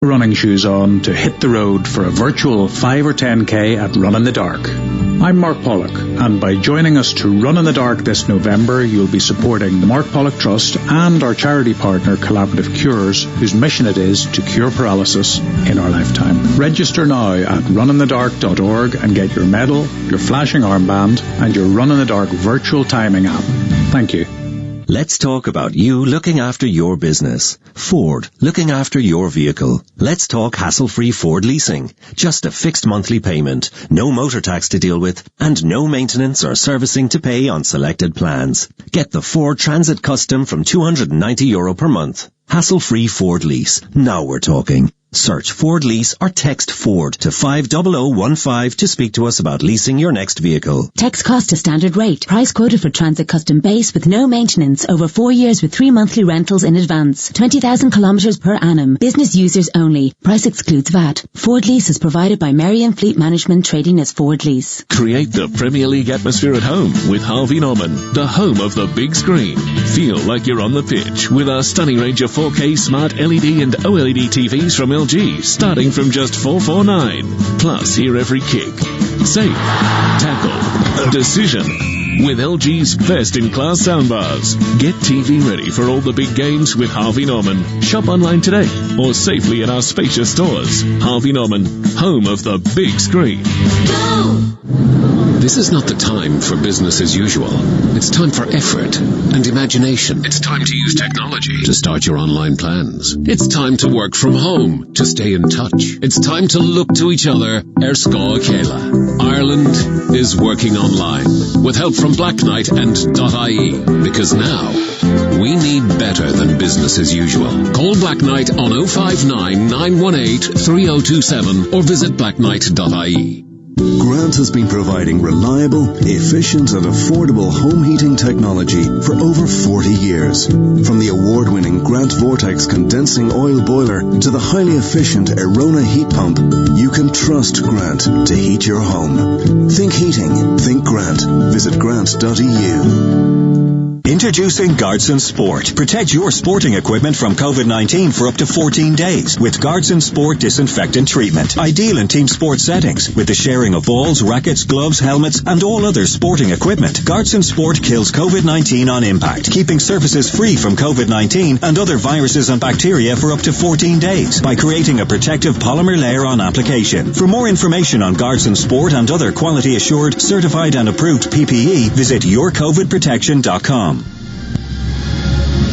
running shoes on to hit the road for a virtual 5 or 10k at Run in the Dark. I'm Mark Pollock, and by joining us to Run in the Dark this November, you'll be supporting the Mark Pollock Trust and our charity partner Collaborative Cures, whose mission it is to cure paralysis in our lifetime. Register now at runinthedark.org and get your medal, your flashing armband, and your Run in the Dark virtual timing app. Thank you. Let's talk about you looking after your business. Ford, looking after your vehicle. Let's talk hassle-free Ford leasing. Just a fixed monthly payment, no motor tax to deal with, and no maintenance or servicing to pay on selected plans. Get the Ford Transit Custom from €290 per month. Hassle-free Ford lease. Now we're talking. Search Ford Lease or text Ford to 50015 to speak to us about leasing your next vehicle. Text cost to standard rate. Price quoted for Transit Custom base with no maintenance over 4 years with 3 monthly rentals in advance. 20,000 kilometres per annum. Business users only. Price excludes VAT. Ford Lease is provided by Merriam Fleet Management, trading as Ford Lease. Create the Premier League atmosphere at home with Harvey Norman, the home of the big screen. Feel like you're on the pitch with our stunning range of 4K smart LED and OLED TVs from LG, starting from just $449. Plus, hear every kick, save, tackle, decision with LG's best-in-class soundbars. Get TV ready for all the big games with Harvey Norman. Shop online today or safely in our spacious stores. Harvey Norman, home of the big screen. Go! This is not the time for business as usual. It's time for effort and imagination. It's time to use technology to start your online plans. It's time to work from home to stay in touch. It's time to look to each other. Erscoa Kela. Ireland is working online with help from Black Knight and .ie, because now we need better than business as usual. Call Black Knight on 059 918 3027 or visit blackknight.ie. Grant has been providing reliable, efficient and affordable home heating technology for over 40 years. From the award-winning Grant Vortex condensing oil boiler to the highly efficient Areola heat pump, you can trust Grant to heat your home. Think heating, think Grant. Visit grant.eu. Introducing Guardson Sport. Protect your sporting equipment from COVID-19 for up to 14 days with Guardson Sport disinfectant treatment. Ideal in team sport settings with the sharing of balls, rackets, gloves, helmets and all other sporting equipment. Guardson Sport kills COVID-19 on impact, keeping surfaces free from COVID-19 and other viruses and bacteria for up to 14 days by creating a protective polymer layer on application. For more information on Guardson Sport and other quality assured, certified and approved PPE, visit yourcovidprotection.com.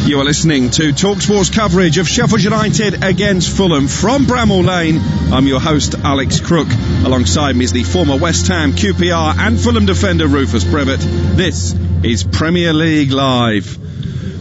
You are listening to TalkSport's coverage of Sheffield United against Fulham from Bramall Lane. I'm your host, Alex Crook. Alongside me is the former West Ham, QPR and Fulham defender, Rufus Brevitt. This is Premier League Live.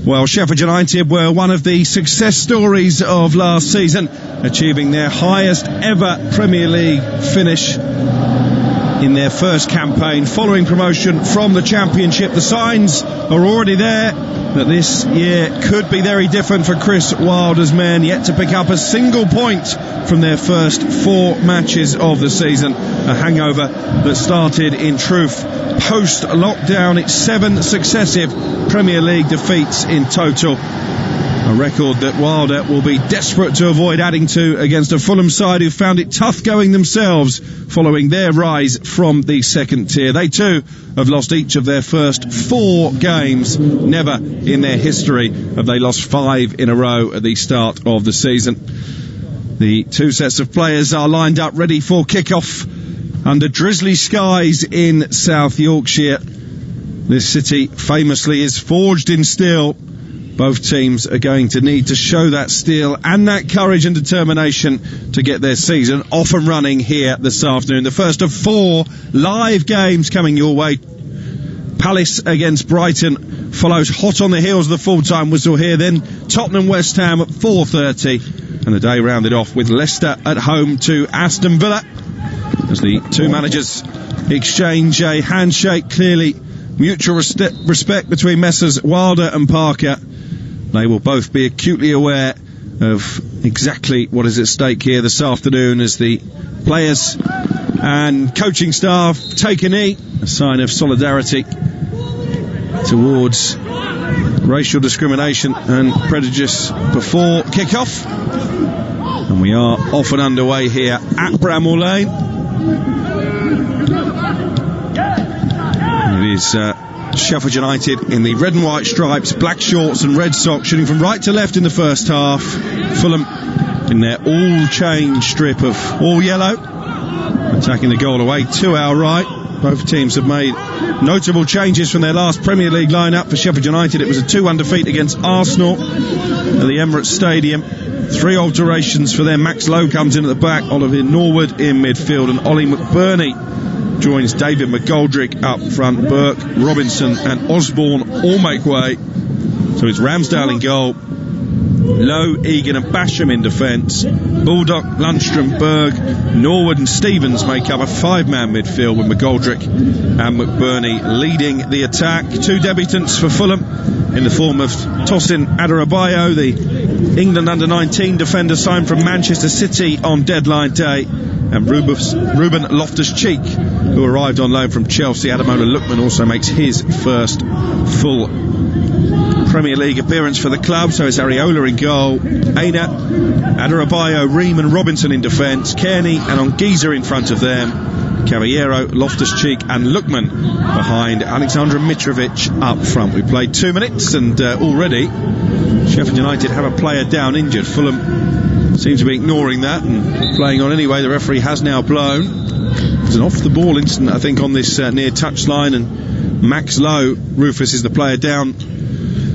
Well, Sheffield United were one of the success stories of last season, achieving their highest ever Premier League finish in their first campaign following promotion from the Championship. The signs are already there that this year could be very different for Chris Wilder's men, yet to pick up a single point from their first 4 matches of the season. A hangover that started in truth post-lockdown. It's 7 successive Premier League defeats in total. A record that Wilder will be desperate to avoid adding to against a Fulham side who found it tough going themselves following their rise from the second tier. They too have lost each of their first 4 games. Never in their history have they lost 5 in a row at the start of the season. The 2 sets of players are lined up ready for kick-off under drizzly skies in South Yorkshire. This city famously is forged in steel. Both teams are going to need to show that steel and that courage and determination to get their season off and running here this afternoon. The first of 4 live games coming your way. Palace against Brighton follows hot on the heels of the full-time whistle here. Then Tottenham West Ham at 4:30. And the day rounded off with Leicester at home to Aston Villa. As the 2 managers exchange a handshake, clearly mutual respect between Messrs Wilder and Parker. They will both be acutely aware of exactly what is at stake here this afternoon as the players and coaching staff take a knee, a sign of solidarity towards racial discrimination and prejudice before kick-off. And we are off and underway here at Bramall Lane. It is Sheffield United in the red and white stripes, black shorts and red socks, shooting from right to left in the first half. Fulham in their all-change strip of all yellow, attacking the goal away to our right. Both teams have made notable changes from their last Premier League lineup. For Sheffield United, it was a 2-1 defeat against Arsenal at the Emirates Stadium. 3 alterations for them. Max Lowe comes in at the back, Oliver Norwood in midfield, and Ollie McBurnie joins David McGoldrick up front. Burke, Robinson and Osborn all make way. So it's Ramsdale in goal, Lowe, Egan and Basham in defence. Baldock, Lundstram, Berge, Norwood and Stevens make up a 5-man midfield, with McGoldrick and McBurnie leading the attack. 2 debutants for Fulham in the form of Tosin Adarabioyo, the England under-19 defender signed from Manchester City on deadline day, and Ruben Loftus-Cheek, who arrived on loan from Chelsea. Ademola Lookman also makes his first full Premier League appearance for the club. So it's Areola in goal, Aina, Adarabioyo, Ream and Robinson in defence, Cairney and Anguissa in front of them, Caballero, Loftus-Cheek and Lookman behind Alexander Mitrovic up front. We played 2 minutes and already Sheffield United have a player down injured. Fulham seem to be ignoring that and playing on anyway. The referee has now blown. There's an off the ball incident, I think, on this near touchline, and Max Lowe, Rufus, is the player down.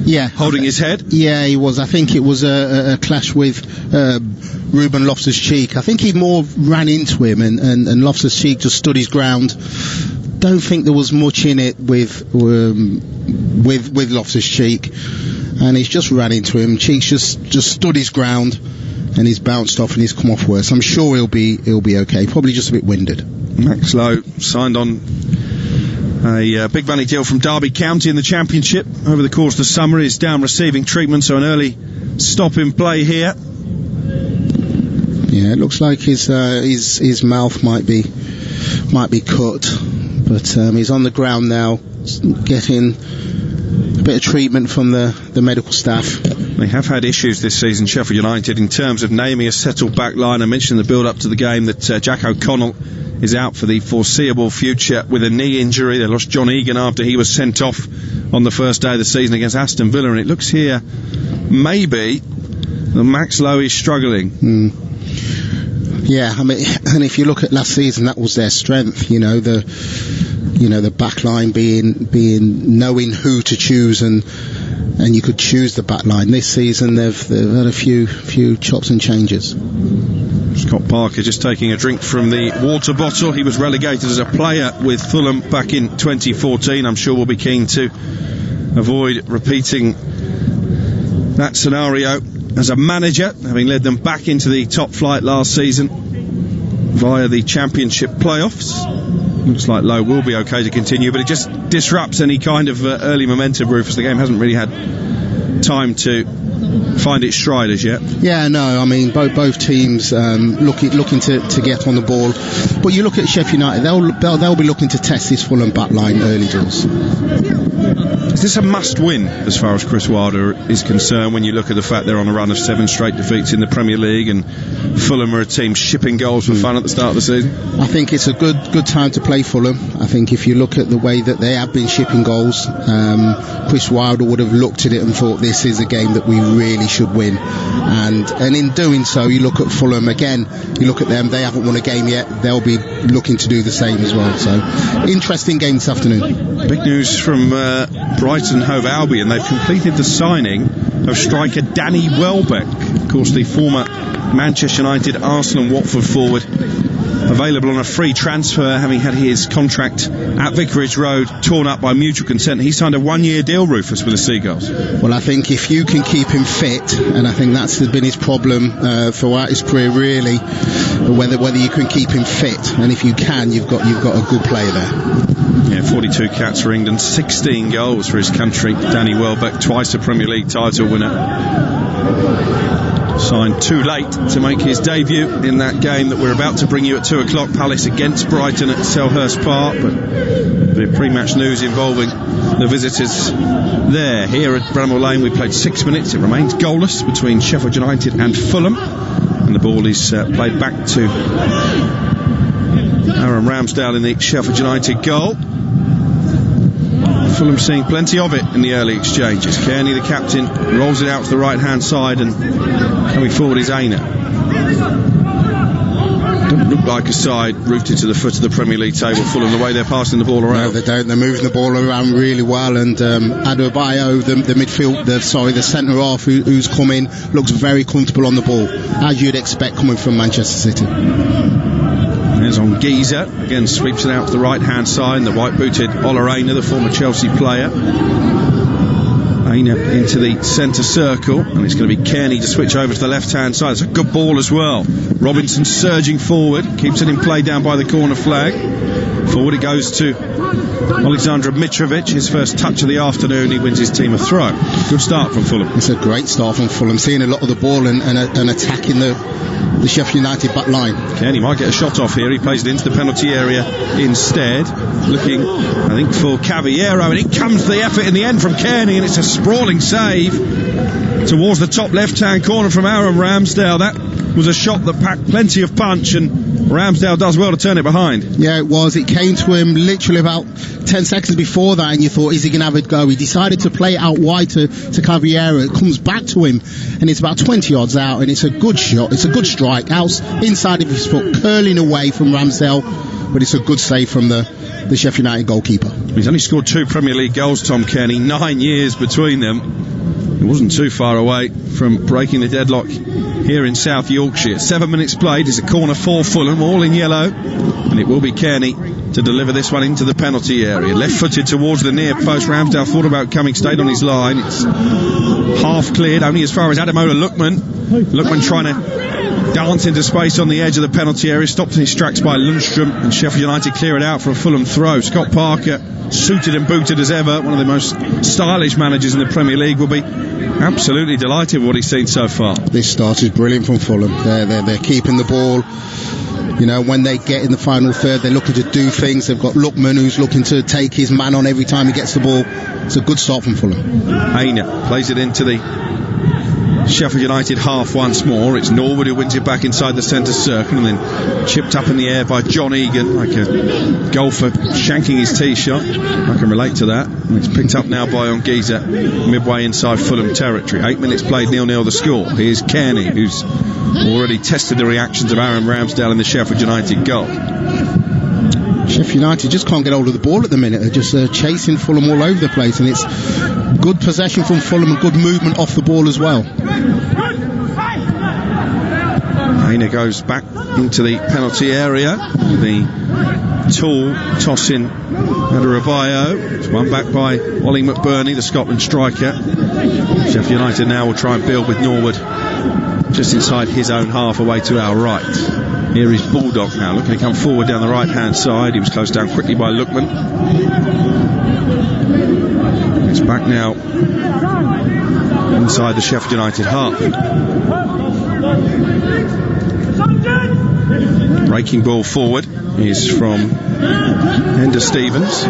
Yeah, holding his head. Yeah, he was. I think it was a clash with Ruben Loftus-Cheek. I think he more ran into him, and Loftus-Cheek just stood his ground. Don't think there was much in it with Loftus-Cheek, and he's just ran into him. Cheek just stood his ground, and he's bounced off and he's come off worse. I'm sure he'll be okay. Probably just a bit winded. Max Lowe signed on a big money deal from Derby County in the Championship over the course of the summer. He's down receiving treatment, so an early stop in play here. Yeah, it looks like his mouth might be cut, but he's on the ground now, getting a bit of treatment from the medical staff. They have had issues this season, Sheffield United, in terms of naming a settled back line. I mentioned in the build-up to the game that Jack O'Connell is out for the foreseeable future with a knee injury. They lost John Egan after he was sent off on the first day of the season against Aston Villa, and it looks here maybe that Max Lowe is struggling. Yeah, I mean, and if you look at last season, that was their strength. The back line being knowing who to choose, and you could choose the back line. This season they've had a few chops and changes. Scott Parker just taking a drink from the water bottle. He was relegated as a player with Fulham back in 2014. I'm sure we'll be keen to avoid repeating that scenario as a manager, having led them back into the top flight last season via the Championship playoffs. Looks like Lowe will be okay to continue, but it just disrupts any kind of early momentum, Rufus. The game hasn't really had time to find its stride as yet. Yeah, no, I mean, both teams looking to get on the ball. But you look at Sheffield United, they'll be looking to test this Fulham back line early doors. Is this a must-win as far as Chris Wilder is concerned, when you look at the fact they're on a run of 7 straight defeats in the Premier League, and Fulham are a team shipping goals for fun at the start of the season? I think it's a good time to play Fulham. I think if you look at the way that they have been shipping goals, Chris Wilder would have looked at it and thought, this is a game that we really should win. And in doing so, you look at Fulham again, you look at them, they haven't won a game yet, they'll be looking to do the same as well. So, interesting game this afternoon. Big news from Brighton Hove Albion. They've completed the signing of striker Danny Welbeck, of course the former Manchester United, Arsenal and Watford forward, available on a free transfer, having had his contract at Vicarage Road torn up by mutual consent. He signed a 1-year deal, Rufus, with the Seagulls. Well, I think if you can keep him fit, and I think that's been his problem throughout his career, really, whether you can keep him fit, and if you can, you've got a good player there. Yeah, 42 caps for England, 16 goals for his country. Danny Welbeck, twice a Premier League title winner. Signed too late to make his debut in that game that we're about to bring you at 2 o'clock. Palace against Brighton at Selhurst Park, but the pre-match news involving the visitors there. Here at Bramall Lane we played 6 minutes. It remains goalless between Sheffield United and Fulham, and the ball is played back to Aaron Ramsdale in the Sheffield United goal. Fulham seeing plenty of it in the early exchanges. Cairney, the captain, rolls it out to the right hand side, and coming forward is Aina. Don't look like a side rooted to the foot of the Premier League table, Fulham, the way they're passing the ball around. No, they don't. They're moving the ball around really well, and Adebayo, the centre half who's come in, looks very comfortable on the ball, as you'd expect coming from Manchester City. There's Anguissa, again sweeps it out to the right hand side, and the white booted Aina, the former Chelsea player. Aina into the centre circle, and it's going to be Cairney to switch over to the left hand side. It's a good ball as well. Robinson surging forward, keeps it in play down by the corner flag. Forward it goes to Alexander Mitrovic, his first touch of the afternoon. He wins his team a throw. Good start from Fulham. It's a great start from Fulham, seeing a lot of the ball and attacking the Sheffield United back line. Cairney might get a shot off here. He plays it into the penalty area instead, looking I think for Caballero, and it comes to the effort in the end from Cairney, and it's a sprawling save towards the top left hand corner from Aaron Ramsdale. That was a shot that packed plenty of punch, and Ramsdale does well to turn it behind. Yeah, it was. It came to him literally about 10 seconds before that, and you thought, is he going to have it go? He decided to play it out wide to Caballero. It comes back to him, and it's about 20 yards out, and it's a good shot. It's a good strike out inside of his foot, curling away from Ramsdale, but it's a good save from the Sheffield United goalkeeper. He's only scored 2 Premier League goals, Tom Cairney, 9 years between them. It wasn't too far away from breaking the deadlock here in South Yorkshire. 7 minutes played. It's a corner for Fulham, all in yellow, and it will be Cairney to deliver this one into the penalty area. Left-footed towards the near post. Ramsdale thought about coming, stayed on his line. It's half cleared, only as far as Ademola Lookman. Lookman trying to dance into space on the edge of the penalty area, stopped in his tracks by Lundstram, and Sheffield United clear it out for a Fulham throw. Scott Parker, suited and booted as ever, one of the most stylish managers in the Premier League, will be absolutely delighted with what he's seen so far. This start is brilliant from Fulham. They're keeping the ball. You know, when they get in the final third, they're looking to do things. They've got Lookman, who's looking to take his man on every time he gets the ball. It's a good start from Fulham. Aina plays it into the Sheffield United half once more. It's Norwood who wins it back inside the centre circle, and then chipped up in the air by John Egan, like a golfer shanking his tee shot. I can relate to that. And it's picked up now by Anguissa midway inside Fulham territory. 8 minutes played, 0-0 the score. Here's Cairney, who's already tested the reactions of Aaron Ramsdale in the Sheffield United goal. Sheffield United just can't get hold of the ball at the minute. They're just chasing Fulham all over the place, and it's good possession from Fulham and good movement off the ball as well. Aina goes back into the penalty area. The tall tossing Adebayo. It's won back by Ollie McBurnie, the Scotland striker. Sheffield United now will try and build with Norwood just inside his own half, away to our right. Here is Baldock now, looking to come forward down the right hand side. He was closed down quickly by Lookman. It's back now inside the Sheffield United half. Breaking ball forward is from Ender Stevens,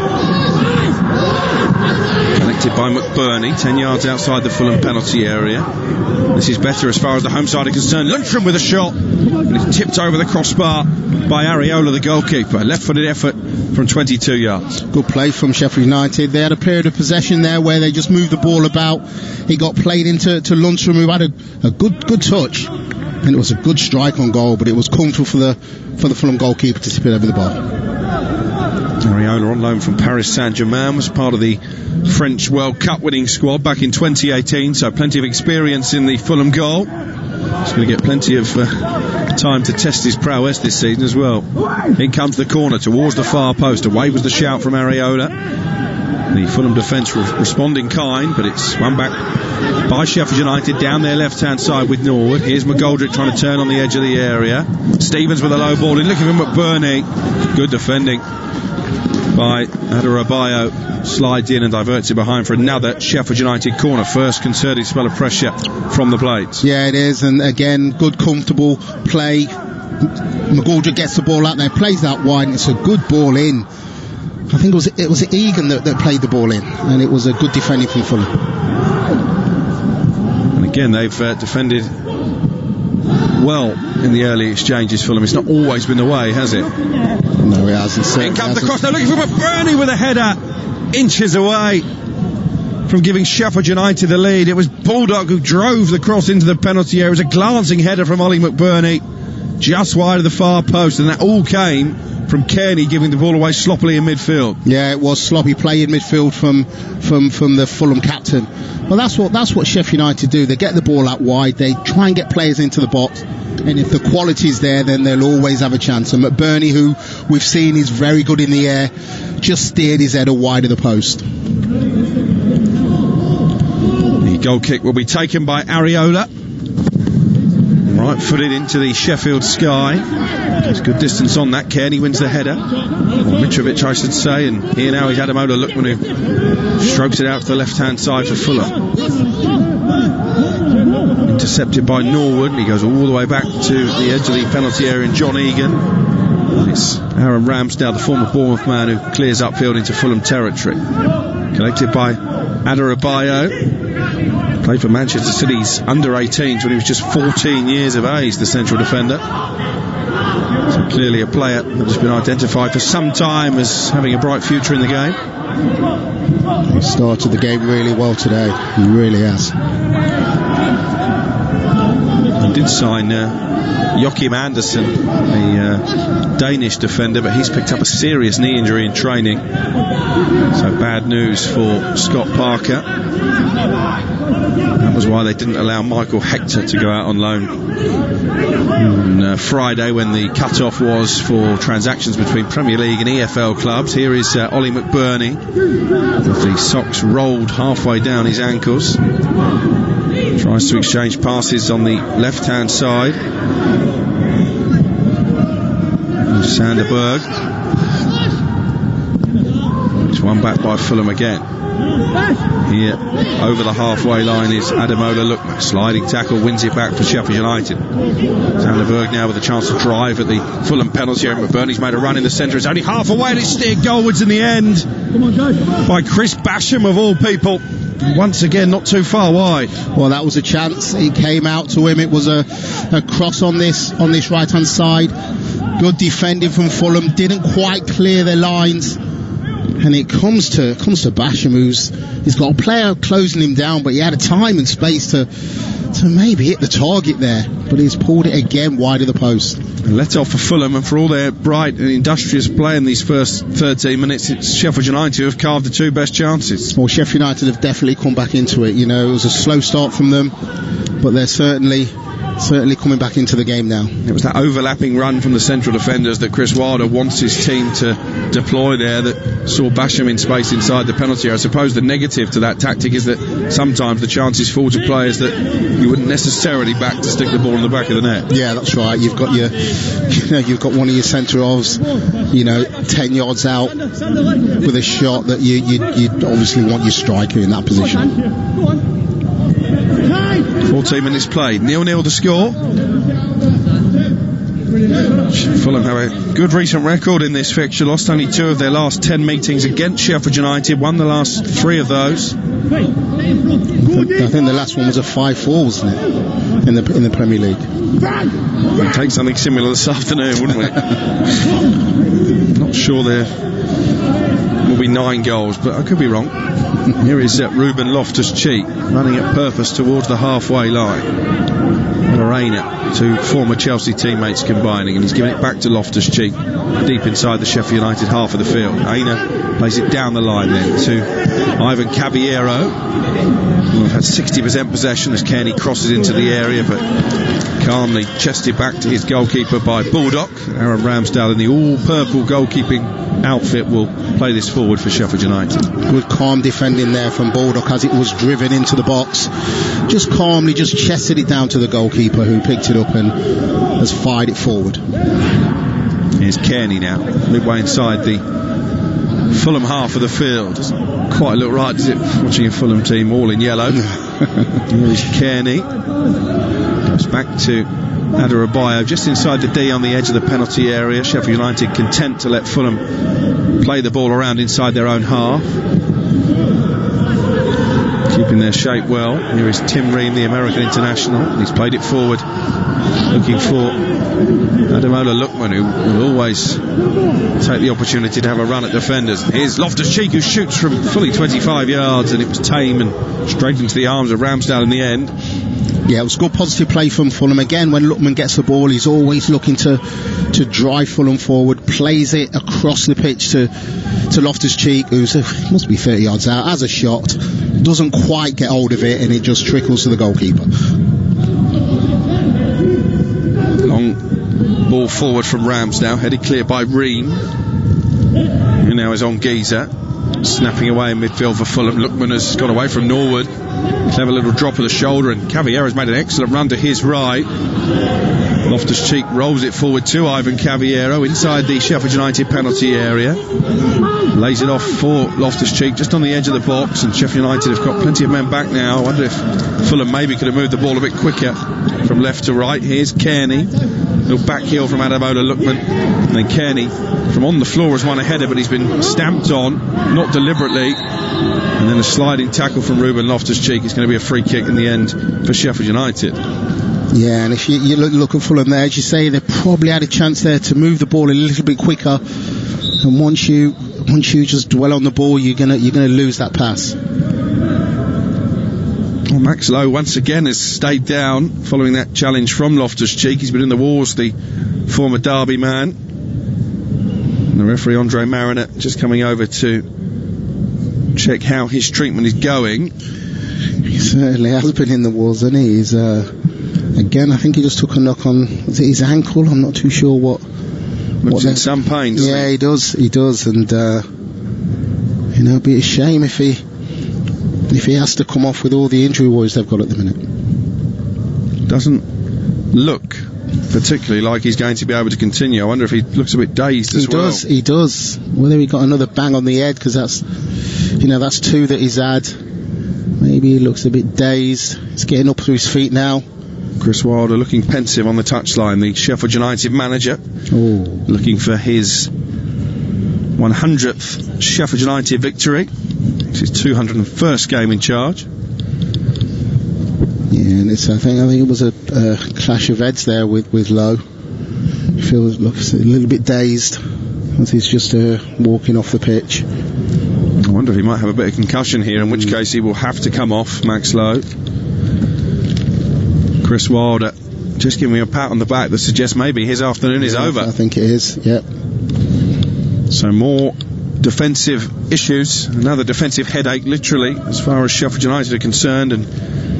connected by McBurnie, 10 yards outside the Fulham penalty area. This is better as far as the home side are concerned. Lundstram with a shot, and it's tipped over the crossbar by Areola, the goalkeeper. Left-footed effort from 22 yards. Good play from Sheffield United. They had a period of possession there where they just moved the ball about. He got played into Lundstram, who had a good touch, and it was a good strike on goal, but it was comfortable for the Fulham goalkeeper to tip it over the bar. Areola, on loan from Paris Saint-Germain, was part of the French World Cup winning squad back in 2018, so plenty of experience in the Fulham goal. He's going to get plenty of time to test his prowess this season as well. In comes the corner towards the far post. Away was the shout from Areola. The Fulham defence responding kind, but it's won back by Sheffield United down their left hand side with Norwood. Here's McGoldrick trying to turn on the edge of the area. Stevens with a low ball in, looking for McBurnie. Good defending by Adebayo, slides in and diverts it behind for another Sheffield United corner. First concerted spell of pressure from the Blades. Yeah, it is, and again, good comfortable play. McGurnie gets the ball out there, plays that wide, and it's a good ball in. I think it was Egan that played the ball in, and it was a good defending from Fulham. And again, they've defended well in the early exchanges, Fulham. It's not always been the way, has it? No, it hasn't. In comes the cross, they're looking for McBurnie with a header, inches away from giving Sheffield United the lead. It was Baldock who drove the cross into the penalty area. It was a glancing header from Ollie McBurnie, just wide of the far post, and that all came from Cairney giving the ball away sloppily in midfield. Yeah, it was sloppy play in midfield from the Fulham captain. Well, that's what Sheffield United do. They get the ball out wide, they try and get players into the box, and if the quality's there, then they'll always have a chance. And McBurnie, who we've seen is very good in the air, just steered his header wide of the post. The goal kick will be taken by Areola. Right footed into the Sheffield sky. There's good distance on that. Cairney wins the header. Or Mitrovic, I should say. And here now is Ademola Lookman, who strokes it out to the left-hand side for Fulham. Intercepted by Norwood. And he goes all the way back to the edge of the penalty area in John Egan. It's Aaron Ramsdale, the former Bournemouth man, who clears upfield into Fulham territory. Collected by Adebayo. Played for Manchester City's under-18s when he was just 14 years of age, the central defender. So clearly a player that has been identified for some time as having a bright future in the game. He started the game really well today. He really has. He did sign Joachim Andersen, a Danish defender, but he's picked up a serious knee injury in training. So bad news for Scott Parker. That was why they didn't allow Michael Hector to go out on loan on Friday, when the cut-off was for transactions between Premier League and EFL clubs. Here is Ollie McBurnie with the socks rolled halfway down his ankles. Tries to exchange passes on the left-hand side. Sander Berge. It's one back by Fulham again. Here, over the halfway line, is Ademola Lookman. Sliding tackle, wins it back for Sheffield United. Sander Berge now with a chance to drive at the Fulham penalty area. McBurnie's made a run in the centre. It's only half away, and it's steered goalwards in the end by Chris Basham, of all people. Once again, not too far wide. Well, that was a chance. It came out to him. It was a cross on this right-hand side. Good defending from Fulham. Didn't quite clear their lines. And it comes to Basham, he's got a player closing him down, but he had a time and space to maybe hit the target there, but he's pulled it again wide of the post. And let off for Fulham, and for all their bright and industrious play in these first 13 minutes, it's Sheffield United who have carved the two best chances. Well, Sheffield United have definitely come back into it. You know, it was a slow start from them, but they're certainly coming back into the game now. It was that overlapping run from the central defenders that Chris Wilder wants his team to deploy there that saw Basham in space inside the penalty area. I suppose the negative to that tactic is that sometimes the chances fall to players that you wouldn't necessarily back to stick the ball in the back of the net. Yeah, that's right. You've got you've got one of your centre-halves, 10 yards out with a shot that you obviously want your striker in that position. 14 minutes played, 0-0 the score. Fulham have a good recent record in this fixture. Lost only 2 of their last 10 meetings against Sheffield United. Won the last 3 of those. I think the last one was a 5-4, wasn't it? In the Premier League. We'd take something similar this afternoon, wouldn't we? Not sure there will be 9 goals, but I could be wrong. Here is Ruben Loftus-Cheek running at purpose towards the halfway line. And Aina, 2 former Chelsea teammates combining, and he's giving it back to Loftus-Cheek deep inside the Sheffield United half of the field. Aina plays it down the line then to Ivan Caballero, who had 60% possession as Cairney crosses into the area, but calmly chested back to his goalkeeper by Baldock. Aaron Ramsdale in the all-purple goalkeeping outfit will play this forward for Sheffield United. Good calm defending there from Baldock as it was driven into the box. Just calmly just chested it down to the goalkeeper, who picked it up and has fired it forward. Here's Cairney now, midway inside the Fulham half of the field. Doesn't quite look right, does it, watching a Fulham team all in yellow. Here's Cairney. Goes back to Adebayo, just inside the D on the edge of the penalty area. Sheffield United content to let Fulham play the ball around inside their own half, keeping their shape well. Here is Tim Ream, the American international. He's played it forward, looking for Ademola Lookman, who will always take the opportunity to have a run at defenders. Here's Loftus-Cheek, who shoots from fully 25 yards, and it was tame and straight into the arms of Ramsdale in the end. Yeah, it was a good positive play from Fulham. Again, when Lookman gets the ball, he's always looking to drive Fulham forward, plays it across the pitch to Loftus-Cheek, who's must be 30 yards out, has a shot, doesn't quite get hold of it, and it just trickles to the goalkeeper. Long ball forward from Ramsdale, headed clear by Ream, who now is Anguissa, snapping away in midfield for Fulham. Lookman has got away from Norwood. Clever little drop of the shoulder, and Cavaliero's made an excellent run to his right. Loftus-Cheek rolls it forward to Ivan Cavaliero inside the Sheffield United penalty area. Lays it off for Loftus-Cheek just on the edge of the box, and Sheffield United have got plenty of men back now. I wonder if Fulham maybe could have moved the ball a bit quicker from left to right. Here's Cairney. Little back heel from Ademola Lookman, and then Cairney from on the floor has won a header, but he's been stamped on, not deliberately, and then a sliding tackle from Ruben Loftus-Cheek. It's going to be a free kick in the end for Sheffield United. Yeah, and if you look at Fulham there, as you say, they probably had a chance there to move the ball a little bit quicker, and once you just dwell on the ball, you're gonna lose that pass. Well, Max Lowe once again has stayed down following that challenge from Loftus-Cheek. He's been in the wars, the former Derby man. And the referee Andre Mariner just coming over to check how his treatment is going. He certainly has been in the wars, hasn't he? He's again, I think he just took a knock on, was it his ankle? I'm not too sure what. Looks in some pain, doesn't he? Yeah, he does, and it'd be a shame if he has to come off with all the injury worries they've got at the minute. Doesn't look particularly like he's going to be able to continue. I wonder if he looks a bit dazed as well. He does. Whether he got another bang on the head, because that's two that he's had. Maybe he looks a bit dazed. He's getting up to his feet now. Chris Wilder looking pensive on the touchline, the Sheffield United manager. Looking for his 100th Sheffield United victory. It's his 201st game in charge. Yeah, and I think it was a clash of heads there with Lowe. He looks a little bit dazed as he's just walking off the pitch. I wonder if he might have a bit of concussion here, in which case he will have to come off, Max Lowe. Chris Wilder just giving me a pat on the back that suggests maybe his afternoon is over. I think it is, yep. So more defensive issues, another defensive headache literally as far as Sheffield United are concerned, and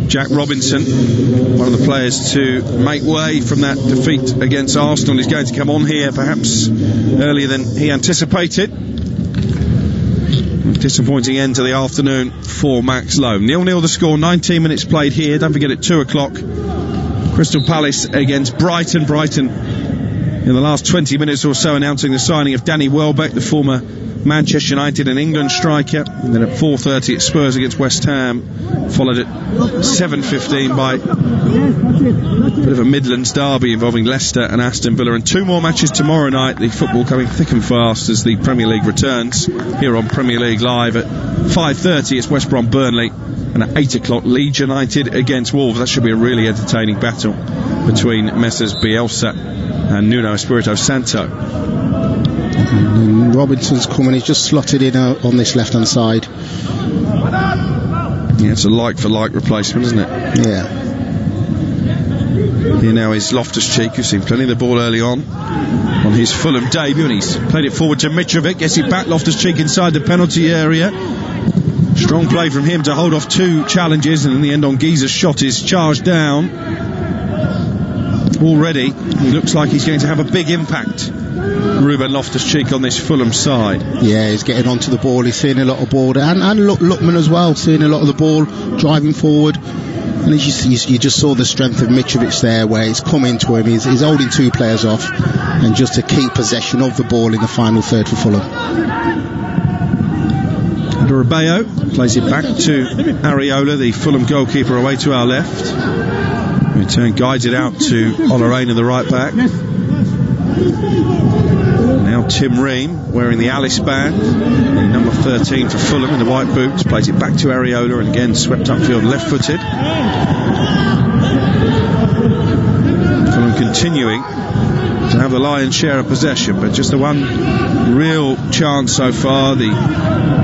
Jack Robinson, one of the players to make way from that defeat against Arsenal, is going to come on here perhaps earlier than he anticipated. Disappointing end to the afternoon for Max Lowe. 0-0 the score, 19 minutes played here. Don't forget at 2 o'clock Crystal Palace against Brighton. Brighton in the last 20 minutes or so announcing the signing of Danny Welbeck, the former Manchester United and England striker. And then at 4:30 at Spurs against West Ham, followed at 7:15 by a bit of a Midlands derby involving Leicester and Aston Villa. And 2 more matches tomorrow night, the football coming thick and fast as the Premier League returns here on Premier League Live. At 5:30 it's West Brom Burnley, and at 8 o'clock Leeds United against Wolves. That should be a really entertaining battle between Messrs Bielsa and Nuno Espirito Santo. And Robinson's coming, he's just slotted in on this left hand side. Yeah, it's a like for like replacement, isn't it? Yeah. Here now is Loftus-Cheek, who's seen plenty of the ball early on his Fulham debut, and he's played it forward to Mitrovic. Gets it back, Loftus-Cheek inside the penalty area. Strong play from him to hold off 2 challenges, and in the end Anguissa's shot is charged down. Already he looks like he's going to have a big impact, Ruben Loftus-Cheek, on this Fulham side. Yeah, he's getting onto the ball, he's seeing a lot of ball, and Lookman as well, seeing a lot of the ball, driving forward. And you just saw the strength of Mitrovic there, where he's come into him, he's holding 2 players off, and just to keep possession of the ball in the final third for Fulham. Areola plays it back to Areola, the Fulham goalkeeper, away to our left. Return guides it out to Aina, the right back. Now Tim Ream, wearing the Alice band, the number 13 for Fulham in the white boots, plays it back to Areola, and again swept upfield left-footed. Fulham continuing to have the lion's share of possession, but just the one real chance so far, the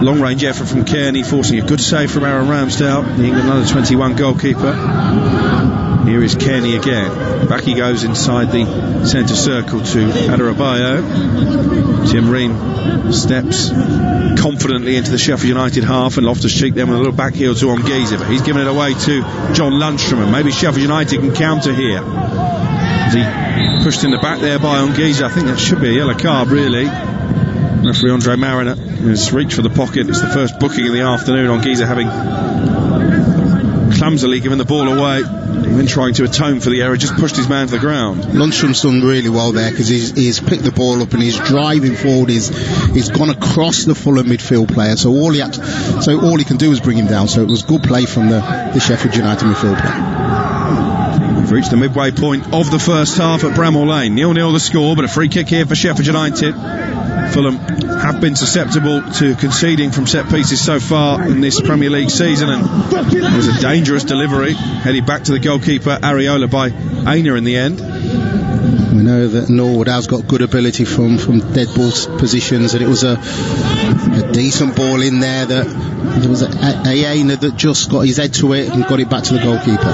long-range effort from Cairney, forcing a good save from Aaron Ramsdale, the England under-21 goalkeeper. Here is Cairney again. Back he goes inside the centre circle to Adebayo. Tim Ream steps confidently into the Sheffield United half, and Loftus-Cheek then with a little back heel to Anguissa, but he's given it away to John Lundstram, and maybe Sheffield United can counter here. As he pushed in the back there by Anguissa, I think that should be a yellow card, really. Referee Andre Mariner has reached for the pocket. It's the first booking of the afternoon. Anguissa having clumsily given the ball away, and then trying to atone for the error, just pushed his man to the ground. Lundstram's done really well there, because he's picked the ball up and he's driving forward. He's gone across the Fulham midfield player, so all he can do is bring him down. So it was good play from the Sheffield United midfield player. We've reached the midway point of the first half at Bramall Lane. 0-0 the score, but a free kick here for Sheffield United. Fulham have been susceptible to conceding from set pieces so far in this Premier League season, and it was a dangerous delivery headed back to the goalkeeper Areola by Aina in the end. We know that Norwood has got good ability from dead ball positions, and it was a decent ball in there. That there was Aina that just got his head to it and got it back to the goalkeeper.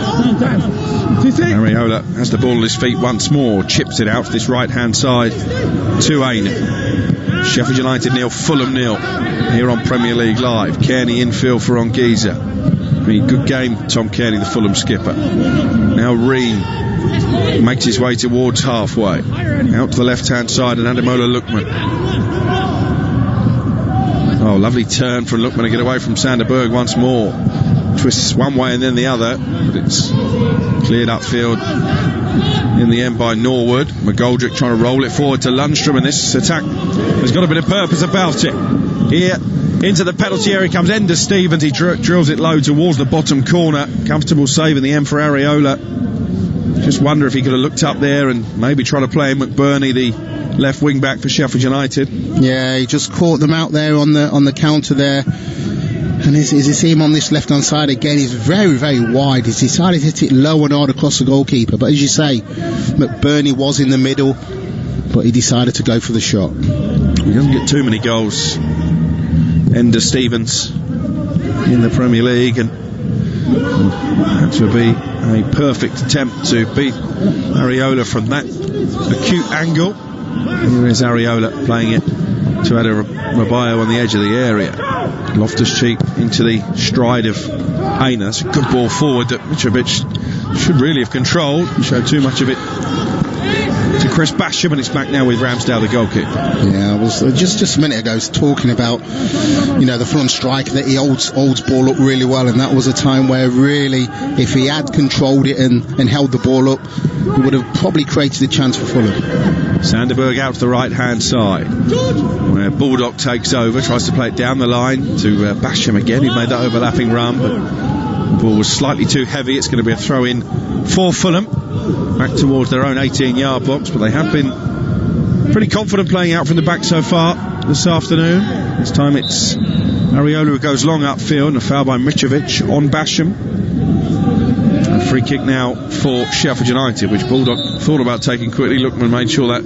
Areola has the ball on his feet once more, chips it out to this right hand side to Aina. Sheffield United 0, Fulham 0 here on Premier League Live. Cairney infield for Anguissa. Good game, Tom Cairney, the Fulham skipper. Now Ream makes his way towards halfway, out to the left hand side, and Ademola Lookman. Oh, lovely turn from Lookman to get away from Berge once more. Twists one way and then the other, but it's cleared upfield in the end by Norwood. McGoldrick trying to roll it forward to Lundstram, and this attack has got a bit of purpose about it. Here into the penalty area comes Enda Stevens. He drills it low towards the bottom corner. Comfortable save in the end for Areola. Just wonder if he could have looked up there and maybe try to play McBurnie, the left wing back for Sheffield United. Yeah, he just caught them out there on the counter there. And as you see him on this left hand side again, he's very, very wide. He's decided to hit it low and hard across the goalkeeper, but as you say, McBurnie was in the middle, but he decided to go for the shot. He doesn't get too many goals, Enda Stevens, in the Premier League, and that would be a perfect attempt to beat Areola from that acute angle. Here is Areola playing it to Adebayo on the edge of the area. Loftus-Cheek into the stride of Aina. It's a good ball forward that Mitrovic should really have controlled. Showed too much of it to Chris Basham, and it's back now with Ramsdale, the goalkeeper. Yeah, I was just a minute ago talking about, the Fulham striker, that he holds ball up really well, and that was a time where really, if he had controlled it and held the ball up, he would have probably created a chance for Fulham. Berge out to the right hand side, where Baldock takes over, tries to play it down the line to Basham again. He made that overlapping run, but the ball was slightly too heavy. It's going to be a throw in for Fulham, back towards their own 18-yard box, but they have been pretty confident playing out from the back so far this afternoon. This time it's Areola who goes long upfield, and a foul by Mitrovic on Basham. A free kick now for Sheffield United, which Baldock thought about taking quickly. Lookman made sure that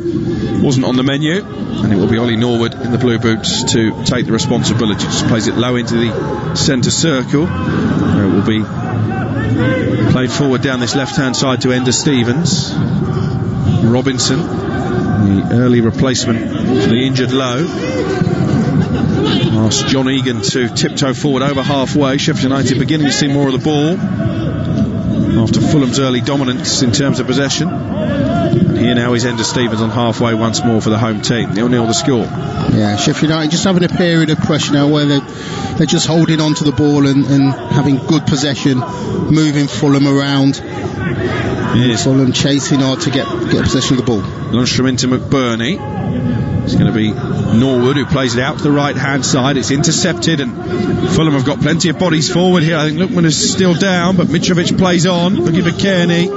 wasn't on the menu, and it will be Ollie Norwood in the blue boots to take the responsibility. Just plays it low into the centre circle, where it will be played forward down this left hand side to Enda Stevens. Robinson, the early replacement for the injured Lowe, asked John Egan to tiptoe forward over halfway. Sheffield United beginning to see more of the ball after Fulham's early dominance in terms of possession. And here now is Enda Stevens on halfway once more for the home team. 0-0 the score. Yeah, Sheffield United just having a period of pressure now, where they're just holding on to the ball and having good possession, moving Fulham around. Yes. Fulham chasing hard to get possession of the ball. Lundstram into McBurnie. It's going to be Norwood, who plays it out to the right-hand side. It's intercepted, and Fulham have got plenty of bodies forward here. I think Lookman is still down, but Mitrovic plays on, looking for Cairney.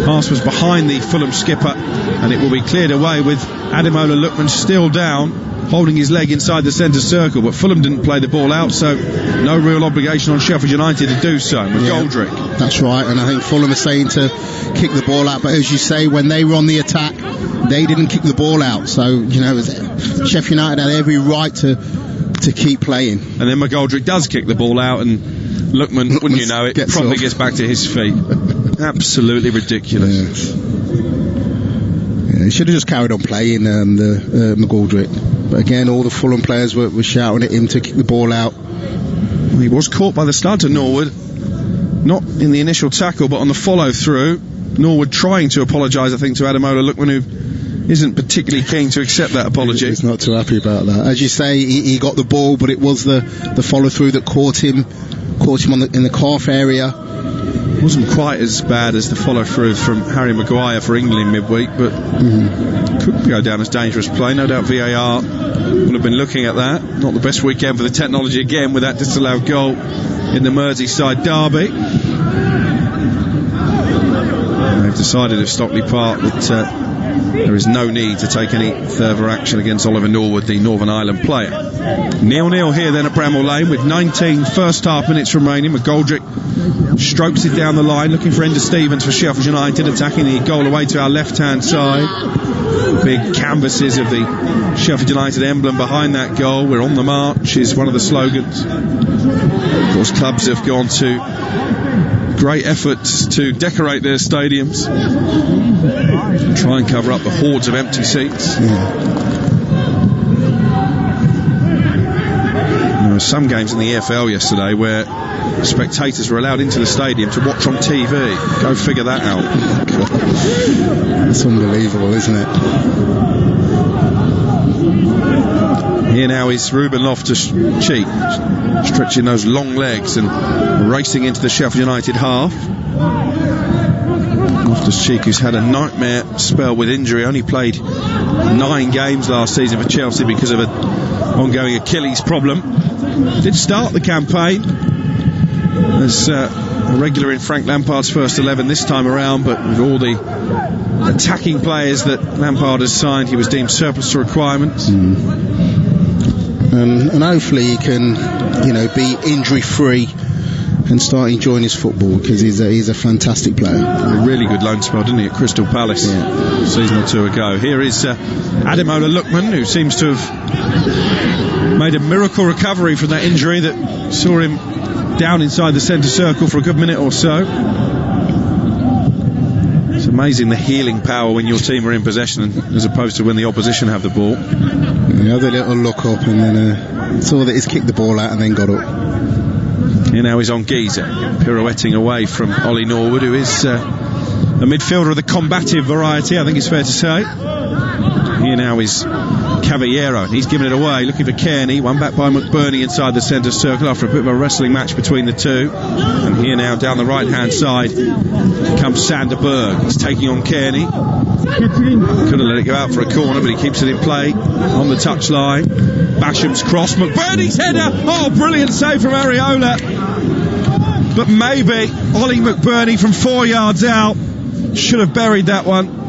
Pass was behind the Fulham skipper, and it will be cleared away with Ademola Lookman still down, holding his leg inside the centre circle, but Fulham didn't play the ball out, so no real obligation on Sheffield United to do so. McGoldrick. That's right, and I think Fulham are saying to kick the ball out, but as you say, when they were on the attack, they didn't kick the ball out, so, you know, Sheffield United had every right to keep playing. And then McGoldrick does kick the ball out, and Lookman, wouldn't you know it, probably gets back to his feet. Absolutely ridiculous. Yeah, he should have just carried on playing McGoldrick. But again, all the Fulham players were shouting at him to kick the ball out. Well, he was caught by the start of Norwood, not in the initial tackle, but on the follow-through. Norwood trying to apologise, I think, to Ademola Lookman, who isn't particularly keen to accept that apology. He's not too happy about that. As you say, he got the ball, but it was the follow-through that caught him in the calf area. Wasn't quite as bad as the follow-through from Harry Maguire for England in midweek, but could go down as dangerous play. No doubt VAR will have been looking at that. Not the best weekend for the technology again with that disallowed goal in the Merseyside derby. They've decided at Stockley Park that there is no need to take any further action against Oliver Norwood, the Northern Ireland player. 0-0 here then at Bramall Lane with 19 first half minutes remaining. McGoldrick strokes it down the line, looking for Enda Stevens for Sheffield United, attacking the goal away to our left-hand side. Big canvases of the Sheffield United emblem behind that goal. We're on the march is one of the slogans. Of course, clubs have gone to great efforts to decorate their stadiums, try and cover up the hordes of empty seats. There were some games in the EFL yesterday where spectators were allowed into the stadium to watch on TV. Go figure that out. It's unbelievable, isn't it? Here now is Ruben Loftus-Cheek, stretching those long legs and racing into the Sheffield United half. Loftus-Cheek, who's had a nightmare spell with injury, only played 9 games last season for Chelsea because of an ongoing Achilles problem. Did start the campaign as a regular in Frank Lampard's first 11 this time around, but with all the attacking players that Lampard has signed, he was deemed surplus to requirements. And hopefully he can, be injury-free and start enjoying his football, because he's a fantastic player. A really good loan spell, didn't he, at Crystal Palace a season or two ago. Here is Ademola Lookman, who seems to have made a miracle recovery from that injury that saw him down inside the centre circle for a good minute or so. It's amazing the healing power when your team are in possession as opposed to when the opposition have the ball. The other little look up and then saw that he's kicked the ball out and then got up. Here now he's on Giza, pirouetting away from Ollie Norwood, who is a midfielder of the combative variety, I think it's fair to say. Here now is Cavallero, and he's giving it away, looking for Cairney, one back by McBurnie inside the centre circle after a bit of a wrestling match between the two. And here now down the right hand side comes Sander Berge. He's taking on Cairney. Could have let it go out for a corner, but he keeps it in play on the touchline. Basham's cross, McBurnie's header. Oh, brilliant save from Areola. But maybe Ollie McBurnie from 4 yards out should have buried that one.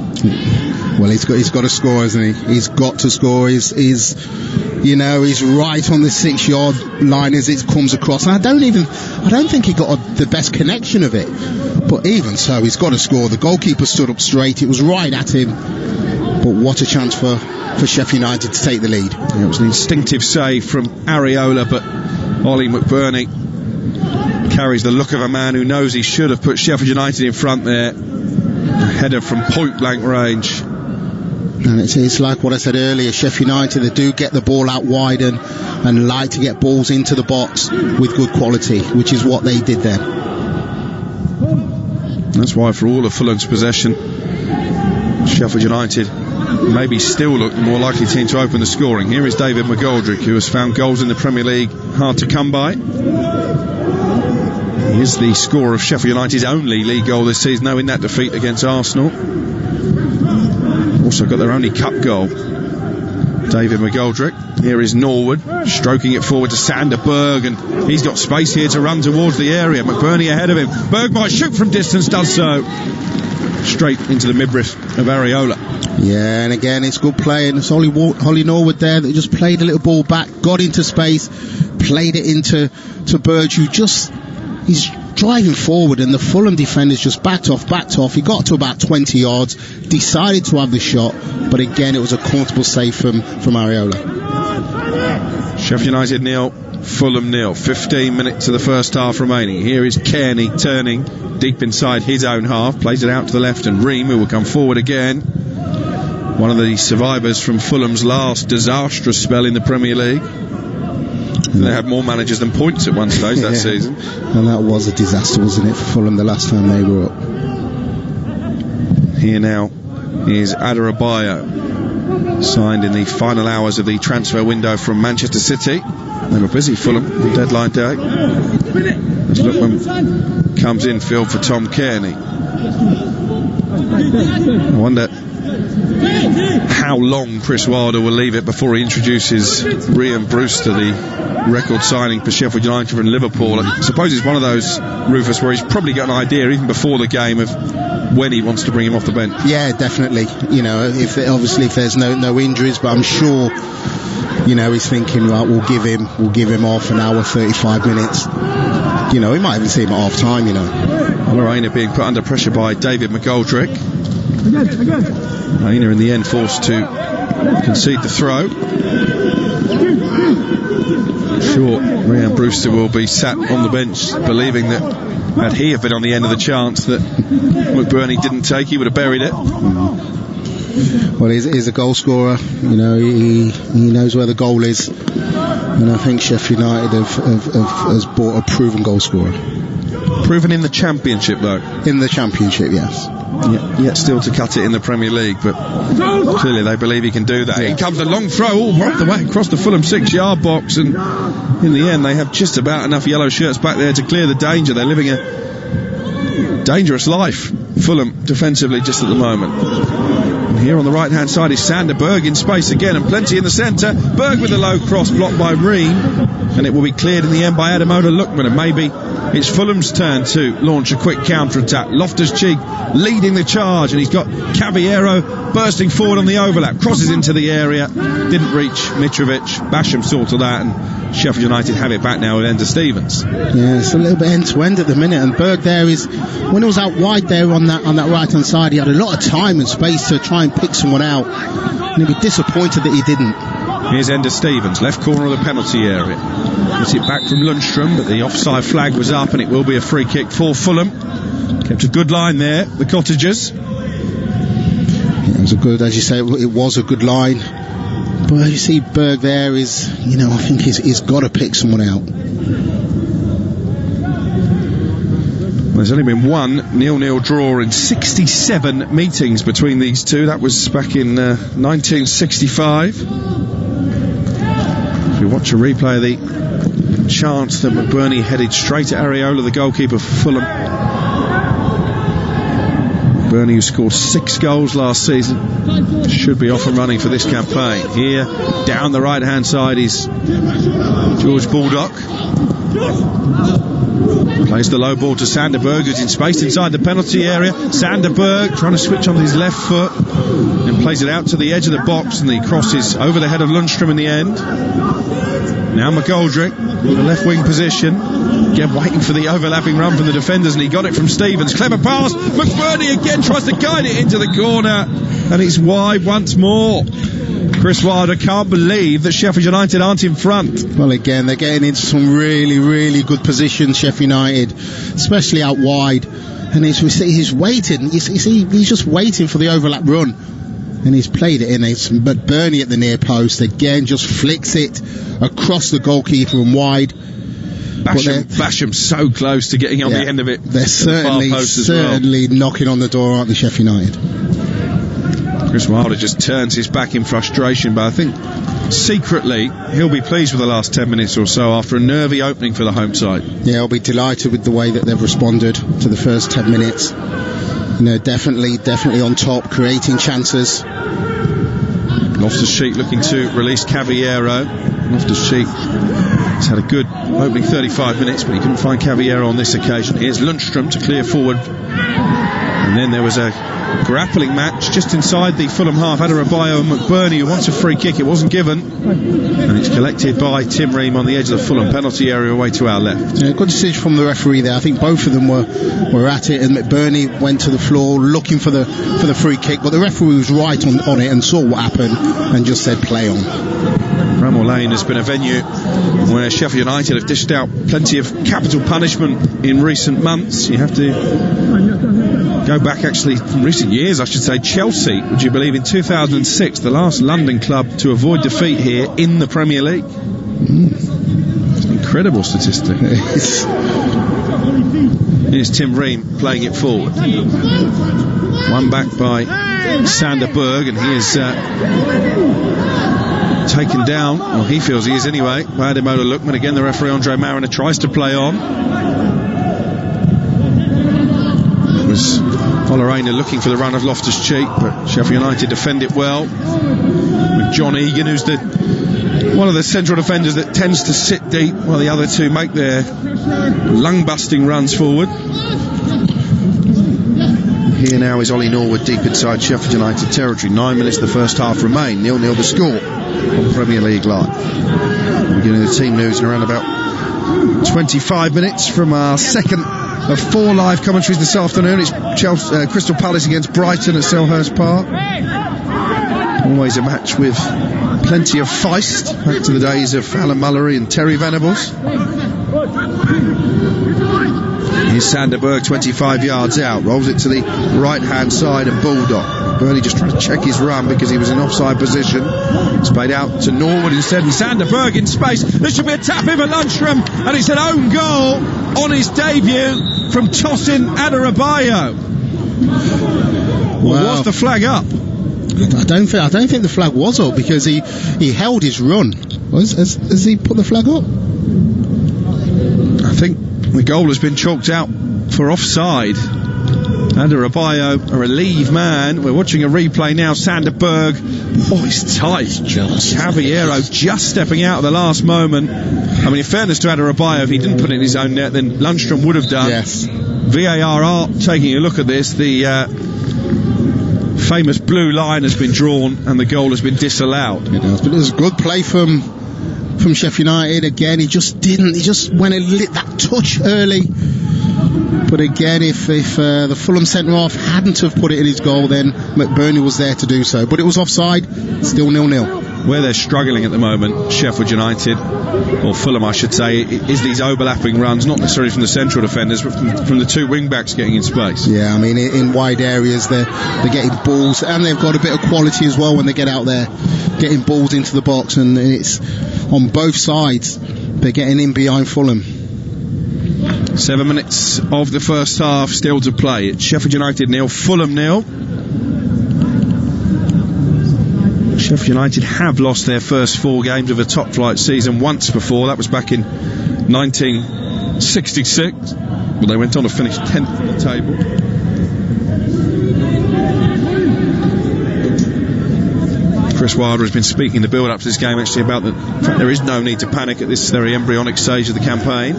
Well, he's got to score, hasn't he? He's got to score. He's right on the 6-yard line as it comes across. And I don't think he got the best connection of it. But even so, he's got to score. The goalkeeper stood up straight. It was right at him. But what a chance for Sheffield United to take the lead. Yeah, it was an instinctive save from Areola, but Ollie McBurnie carries the look of a man who knows he should have put Sheffield United in front there. A header from point blank range. And it's like what I said earlier, Sheffield United, they do get the ball out wide and like to get balls into the box with good quality, which is what they did there. That's why for all of Fulham's possession, Sheffield United maybe still look the more likely team to open the scoring. Here is David McGoldrick, who has found goals in the Premier League hard to come by. He is the scorer of Sheffield United's only league goal this season, though, in that defeat against Arsenal. Also got their only cup goal. David McGoldrick. Here is Norwood, stroking it forward to Sander Berge, and he's got space here to run towards the area. McBurnie ahead of him. Berge might shoot from distance, does so. Straight into the midriff of Areola. Yeah, and again, it's good play, and it's Holly Norwood there that just played a little ball back, got into space, played it into Berge, who he's driving forward, and the Fulham defenders just backed off. He got to about 20 yards, decided to have the shot, but again, it was a comfortable save from Areola. Sheffield United 0, Fulham 0. 15 minutes of the first half remaining. Here is Cairney turning deep inside his own half, plays it out to the left, and Ream, who will come forward again. One of the survivors from Fulham's last disastrous spell in the Premier League. They had more managers than points at one stage that season. And that was a disaster, wasn't it, for Fulham the last time they were up. Here now is Adebayo, signed in the final hours of the transfer window from Manchester City. They were busy, Fulham, on deadline day. As Lookman comes in field for Tom Cairney. I wonder how long Chris Wilder will leave it before he introduces Ream Brewster, the record signing for Sheffield United and Liverpool. I suppose it's one of those, Rufus, where he's probably got an idea even before the game of when he wants to bring him off the bench. Yeah, definitely. You know, if there's no injuries, but I'm sure, you know, he's thinking, right, we'll give him half an hour, 35 minutes. You know, he might even see him at half time, you know. Aina being put under pressure by David McGoldrick. Aina in the end forced to concede the throw. Sure, Ream Brewster will be sat on the bench believing that had he have been on the end of the chance that McBurnie didn't take, he would have buried it. Well, he's a goal scorer, you know, he knows where the goal is, and I think Sheffield United has bought a proven goal scorer. Proven in the Championship, though? In the Championship, yes. Yet still to cut it in the Premier League, but clearly they believe he can do that. Here comes a long throw all right the way across the Fulham 6-yard box, and in the end they have just about enough yellow shirts back there to clear the danger. They're living a dangerous life, Fulham, defensively just at the moment. And here on the right hand side is Sander Berge in space again, and plenty in the centre. Berge with a low cross blocked by Ream, and it will be cleared in the end by Ademola Lookman, and maybe it's Fulham's turn to launch a quick counter-attack. Loftus-Cheek leading the charge, and he's got Caballero bursting forward on the overlap, crosses into the area, didn't reach Mitrovic. Basham sorted that, and Sheffield United have it back now with Ender Stevens. Yeah, it's a little bit end-to-end at the minute, and Berge there is, when he was out wide there on that right-hand side, he had a lot of time and space to try and pick someone out, and he'd be disappointed that he didn't. Here's Ender Stevens, left corner of the penalty area. Gets it back from Lundstram, but the offside flag was up, and it will be a free kick for Fulham. Kept a good line there, the Cottagers. It was a good, as you say, it was a good line. But you see Berge there is, you know, I think he's got to pick someone out. Well, there's only been one 0-0 draw in 67 meetings between these two. That was back in 1965. If you watch a replay of the chance that McBurnie headed straight at Areola, the goalkeeper for Fulham. McBurnie, who scored 6 goals last season, should be off and running for this campaign. Here, down the right hand side is George Baldock. Plays the low ball to Sander Berge, who's in space inside the penalty area. Sander Berge trying to switch on his left foot and plays it out to the edge of the box, and the cross is over the head of Lundstram in the end. Now McGoldrick in the left wing position, again waiting for the overlapping run from the defenders, and he got it from Stevens. Clever pass, McBurnie again tries to guide it into the corner, and it's wide once more. Chris Wilder can't believe that Sheffield United aren't in front. Well, again, they're getting into some really, really good positions, Sheffield United, especially out wide. And he's waiting. He's just waiting for the overlap run. And he's played it in. It's McBurnie at the near post. Again, just flicks it across the goalkeeper and wide. Basham so close to getting on the end of it. They're certainly knocking on the door, aren't they, Sheffield United? Chris Wilder just turns his back in frustration, but I think secretly he'll be pleased with the last 10 minutes or so after a nervy opening for the home side. Yeah, I'll be delighted with the way that they've responded to the first 10 minutes. You know, definitely on top, creating chances. Loftus-Cheek looking to release Caballero. Loftus-Cheek has had a good opening 35 minutes, but he couldn't find Caballero on this occasion. Here's Lundstram to clear forward. And then there was a grappling match just inside the Fulham half. Adebayo and McBurnie, who wants a free kick. It wasn't given, and it's collected by Tim Ream on the edge of the Fulham penalty area away to our left. Yeah, good decision from the referee there. I think both of them were at it, and McBurnie went to the floor looking for the free kick, but the referee was right on it and saw what happened and just said play on. Bramall Lane has been a venue where Sheffield United have dished out plenty of capital punishment in recent months. You have to go back, actually, in recent years, I should say. Chelsea, would you believe, in 2006, the last London club to avoid defeat here in the Premier League. It's an incredible statistic. Here's Tim Ream playing it forward. One back by Sander Berge, and he is taken down, well, he feels he is anyway, by Ademola Lookman. Again, the referee Andre Mariner tries to play on. It was Aina looking for the run of Loftus-Cheek, but Sheffield United defend it well, with John Egan, who's one of the central defenders that tends to sit deep while the other two make their lung-busting runs forward. Here now is Ollie Norwood deep inside Sheffield United territory. 9 minutes of the first half remain. 0-0 the score on Premier League Live. We're beginning the team news in around about 25 minutes from our second of 4 live commentaries this afternoon. It's Crystal Palace against Brighton at Selhurst Park. Always a match with plenty of feist, back to the days of Alan Mullery and Terry Venables. Here's Sander Berge, 25 yards out, rolls it to the right hand side of Baldock. Bernie just trying to check his run because he was in offside position. It's played out to Norwood instead, and Sander Berge in space. There should be a tap in for Lundstram, and it's an own goal on his debut from Tosin Adebayo. Well, was the flag up? I don't think the flag was up, because he held his run. Has he put the flag up? I think the goal has been chalked out for offside. Adebayo, a relieved man. We're watching a replay now. Sander Berge. Oh, he's tight. Caballero just stepping out at the last moment. I mean, in fairness to Adebayo, if he didn't put it in his own net, then Lundstram would have done. Yes. VAR are taking a look at this. The famous blue line has been drawn and the goal has been disallowed. It has, but it was good play from Sheffield United. Again, he just went a lit that touch early. But again, if the Fulham centre-half hadn't have put it in his goal, then McBurnie was there to do so. But it was offside, still 0-0. Where they're struggling at the moment, Sheffield United, or Fulham I should say, is these overlapping runs, not necessarily from the central defenders, but from the two wing-backs getting in space. Yeah, I mean, in wide areas, they're getting balls, and they've got a bit of quality as well when they get out there, getting balls into the box, and it's on both sides. They're getting in behind Fulham. 7 minutes of the first half still to play. It's Sheffield United 0, Fulham 0. Sheffield United have lost their first 4 games of a top flight season once before. That was back in 1966. Well, they went on to finish 10th on the table. Chris Wilder has been speaking the build up to this game actually about the fact there is no need to panic at this very embryonic stage of the campaign.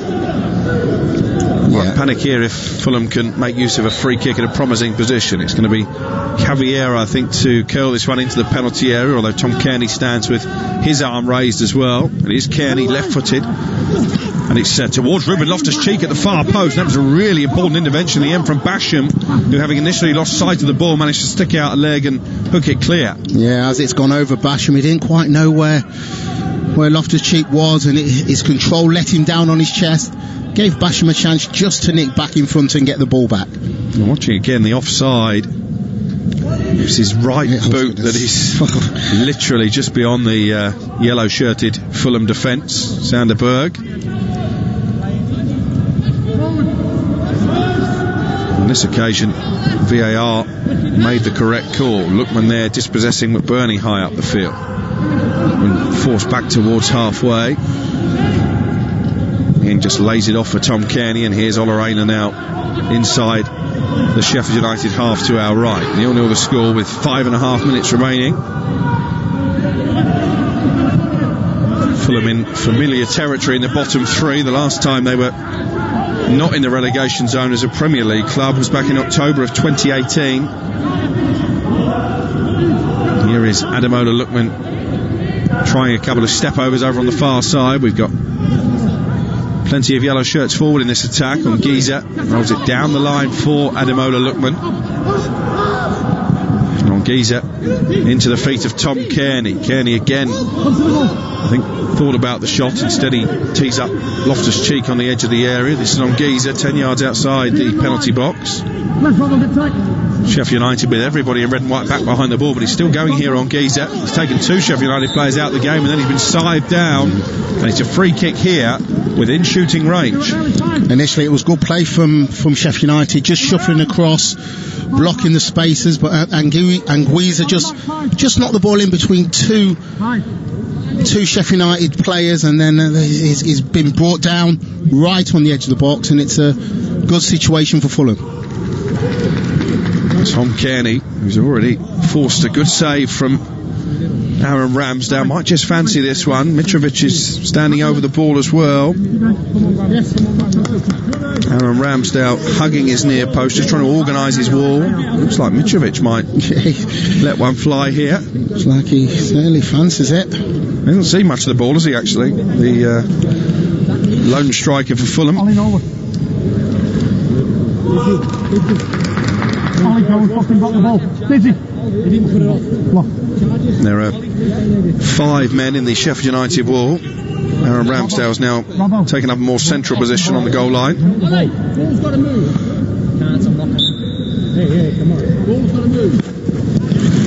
Panic here if Fulham can make use of a free kick in a promising position. It's going to be Caballero, I think, to curl this one into the penalty area, although Tom Cairney stands with his arm raised as well. It is Cairney left-footed, and it's towards Ruben Loftus-Cheek at the far post. That was a really important intervention in the end from Basham, who, having initially lost sight of the ball, managed to stick out a leg and hook it clear. Yeah, as it's gone over Basham, he didn't quite know where Loftus-Cheek was, and his control let him down on his chest. Gave Basham a chance just to nick back in front and get the ball back. And watching again the offside, it's his right boot that is literally just beyond the yellow shirted Fulham defence. Sander Berge. On this occasion VAR made the correct call. Lookman there dispossessing McBurnie high up the field and forced back towards halfway. And just lays it off for Tom Cairney, and here's Aina now inside the Sheffield United half to our right. 0-0 the score with 5.5 minutes remaining. Fulham in familiar territory in the bottom three. The last time they were not in the relegation zone as a Premier League club was back in October of 2018. Here is Ademola Lookman trying a couple of step-overs over on the far side. We've got plenty of yellow shirts forward in this attack. Anguissa rolls it down the line for Ademola Lookman. And Anguissa into the feet of Tom Cairney. Cairney again, I think, thought about the shot. Instead he tees up Loftus-Cheek on the edge of the area. This is Anguissa, 10 yards outside the penalty box. Sheffield United with everybody in red and white back behind the ball, but he's still going here on Anguissa. He's taken 2 Sheffield United players out of the game, and then he's been scythed down, and it's a free kick here within shooting range. Initially it was good play from Sheffield United, just shuffling across, blocking the spaces, but Anguissa just knocked the ball in between two Sheffield United players, and then he's been brought down right on the edge of the box, and it's a good situation for Fulham. Tom Cairney, who's already forced a good save from Aaron Ramsdale, might just fancy this one. Mitrovic is standing over the ball as well. Aaron Ramsdale hugging his near post, just trying to organise his wall. Looks like Mitrovic might let one fly here. Looks like he certainly fancies it. He doesn't see much of the ball, does he, actually? The lone striker for Fulham. There are 5 men in the Sheffield United wall. Aaron Ramsdale's now taken up a more central position on the goal line.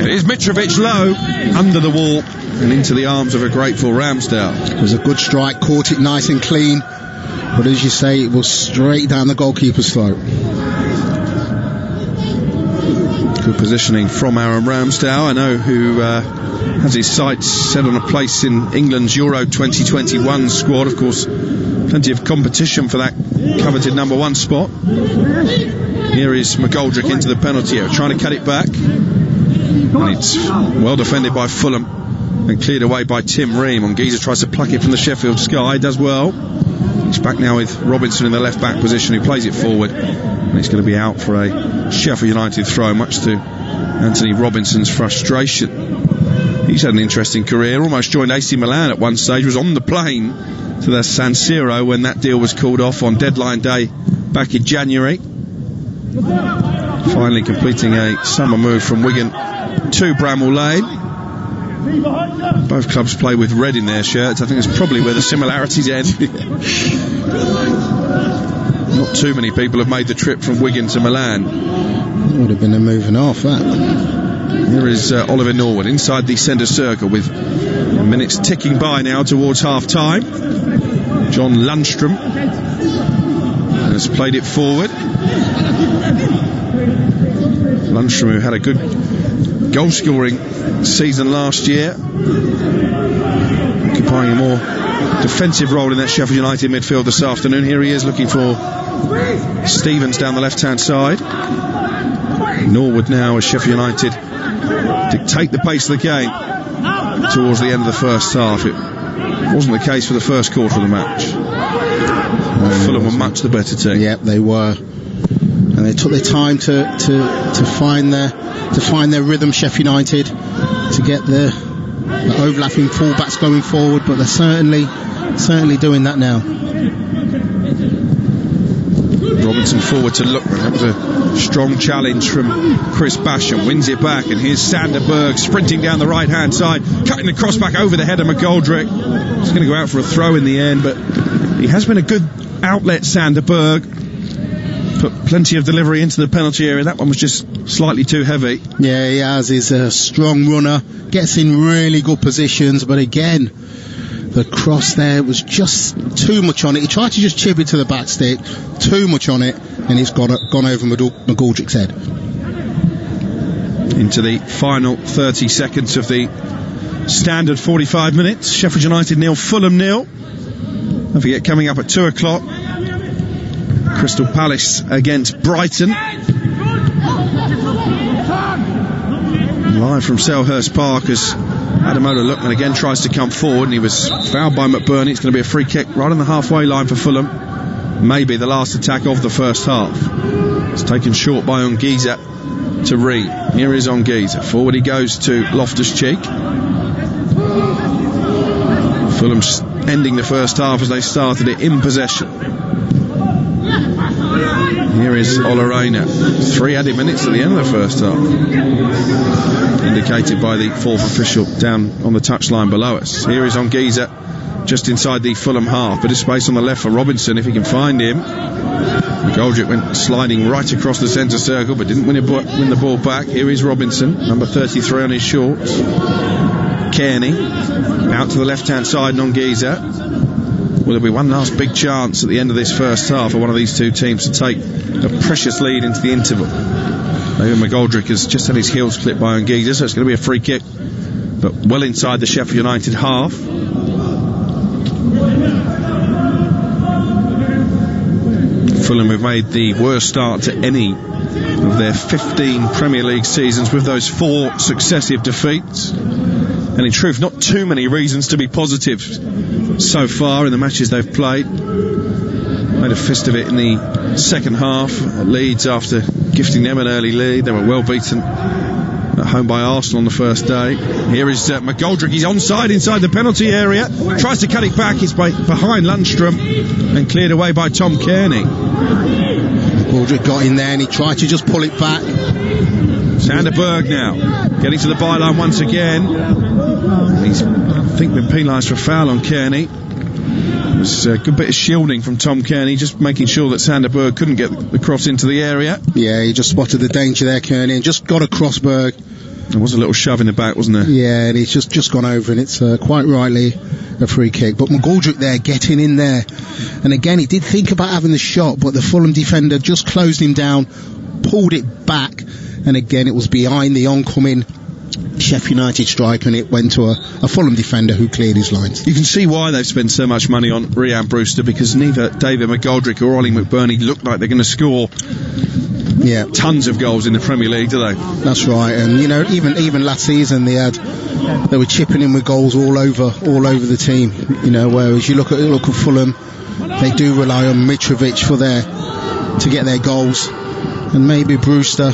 It is Mitrovic low, under the wall, and into the arms of a grateful Ramsdale. It was a good strike, caught it nice and clean, but as you say, it was straight down the goalkeeper's throat. Good positioning from Aaron Ramsdale. I know who has his sights set on a place in England's Euro 2021 squad. Of course, plenty of competition for that coveted number 1 spot. Here is McGoldrick into the penalty area, trying to cut it back. And it's well defended by Fulham and cleared away by Tim Ream. Anguissa tries to pluck it from the Sheffield sky, does well. He's back now with Robinson in the left back position, who plays it forward. And it's going to be out for a Sheffield United throw, much to Anthony Robinson's frustration. He's had an interesting career, almost joined AC Milan at one stage, was on the plane to the San Siro when that deal was called off on deadline day back in January. Finally completing a summer move from Wigan to Bramall Lane. Both clubs play with red in their shirts. I think that's probably where the similarities end. Not too many people have made the trip from Wigan to Milan. It would have been a move and a half, that. Here is Oliver Norwood inside the centre circle with minutes ticking by now towards half-time. John Lundstram has played it forward. Lundstram, who had a good goal-scoring season last year, occupying a more defensive role in that Sheffield United midfield this afternoon. Here he is looking for Stevens down the left-hand side. Norwood now, as Sheffield United dictate the pace of the game towards the end of the first half. It wasn't the case for the first quarter of the match. Fulham were much the better team. Yep, they were, and they took their time to find their rhythm. Sheffield United, to get the overlapping fullbacks going forward, but they're certainly doing that now. Robinson forward to Lookman. That was a strong challenge from Chris Basham. Wins it back, and here's Sander Berge sprinting down the right hand side, cutting the cross back over the head of McGoldrick. He's going to go out for a throw in the end, but he has been a good outlet, Sander Berge. Put plenty of delivery into the penalty area. That one was just slightly too heavy. Yeah, he has. He's a strong runner, gets in really good positions, but again, the cross there was just too much on it. He tried to just chip it to the back stick, too much on it, and it's gone over McGoldrick's head. Into the final 30 seconds of the standard 45 minutes. Sheffield United 0, Fulham 0. Don't forget, coming up at 2 o'clock, Crystal Palace against Brighton. Live from Selhurst Park as Ademola Lookman again tries to come forward, and he was fouled by McBurnie. It's going to be a free kick right on the halfway line for Fulham. Maybe the last attack of the first half. It's taken short by Anguissa to Ream. Here is Anguissa. Forward he goes to Loftus-Cheek. Fulham ending the first half as they started it in possession. Here is Aina. 3 added minutes at the end of the first half, indicated by the fourth official down on the touchline below us. Here is Anguissa just inside the Fulham half, bit of space on the left for Robinson if he can find him. McGoldrick went sliding right across the centre circle but didn't win the ball back. Here is Robinson, number 33 on his shorts. Cairney out to the left hand side, and Anguissa. Will there be one last big chance at the end of this first half for one of these two teams to take a precious lead into the interval? David McGoldrick has just had his heels clipped by Anguissa, so it's going to be a free kick, but well inside the Sheffield United half. Fulham have made the worst start to any of their 15 Premier League seasons with those 4 successive defeats. And in truth, not too many reasons to be positive so far in the matches they've played. Made a fist of it in the second half at Leeds after gifting them an early lead. They were well beaten at home by Arsenal on the first day. Here is McGoldrick. He's onside inside the penalty area. Tries to cut it back. It's behind Lundstram and cleared away by Tom Cairney. McGoldrick got in there and he tried to just pull it back. Berge now getting to the byline once again. He's, I think, been penalised for a foul on Cairney. It was a good bit of shielding from Tom Cairney, just making sure that Berge couldn't get the cross into the area. Yeah, he just spotted the danger there, Cairney, and just got across Berge. There was a little shove in the back, wasn't there? Yeah, and he's just gone over, and it's quite rightly a free kick. But McGoldrick there getting in there, and again he did think about having the shot, but the Fulham defender just closed him down, pulled it back, and again it was behind the oncoming Sheffield United striker, and it went to a Fulham defender who cleared his lines. You can see why they've spent so much money on Ream Brewster, because neither David McGoldrick or Ollie McBurnie look like they're going to score tons of goals in the Premier League, do they? That's right. And you know, even last season they were chipping in with goals all over the team. You know, whereas you look at Fulham, they do rely on Mitrovic to get their goals, and maybe Brewster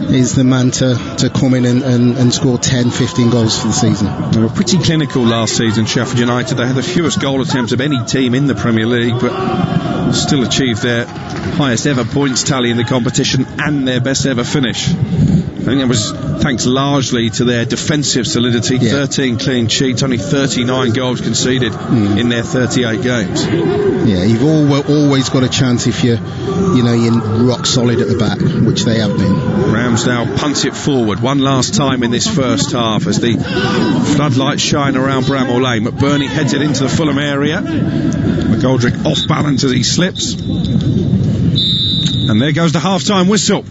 is the man to come in and score 10-15 goals for the season. They were pretty clinical last season, Sheffield United. They had the fewest goal attempts of any team in the Premier League, but still achieved their highest ever points tally in the competition and their best ever finish. I think that was thanks largely to their defensive solidity. 13 clean sheets, only 39 goals conceded in their 38 games. Yeah, you've always got a chance if you're rock solid at the back, which they have been. Ramsdale punts it forward one last time in this first half as the floodlights shine around Bramall Lane. McBurnie heads it into the Fulham area. McGoldrick off balance as he slips. And there goes the half-time whistle.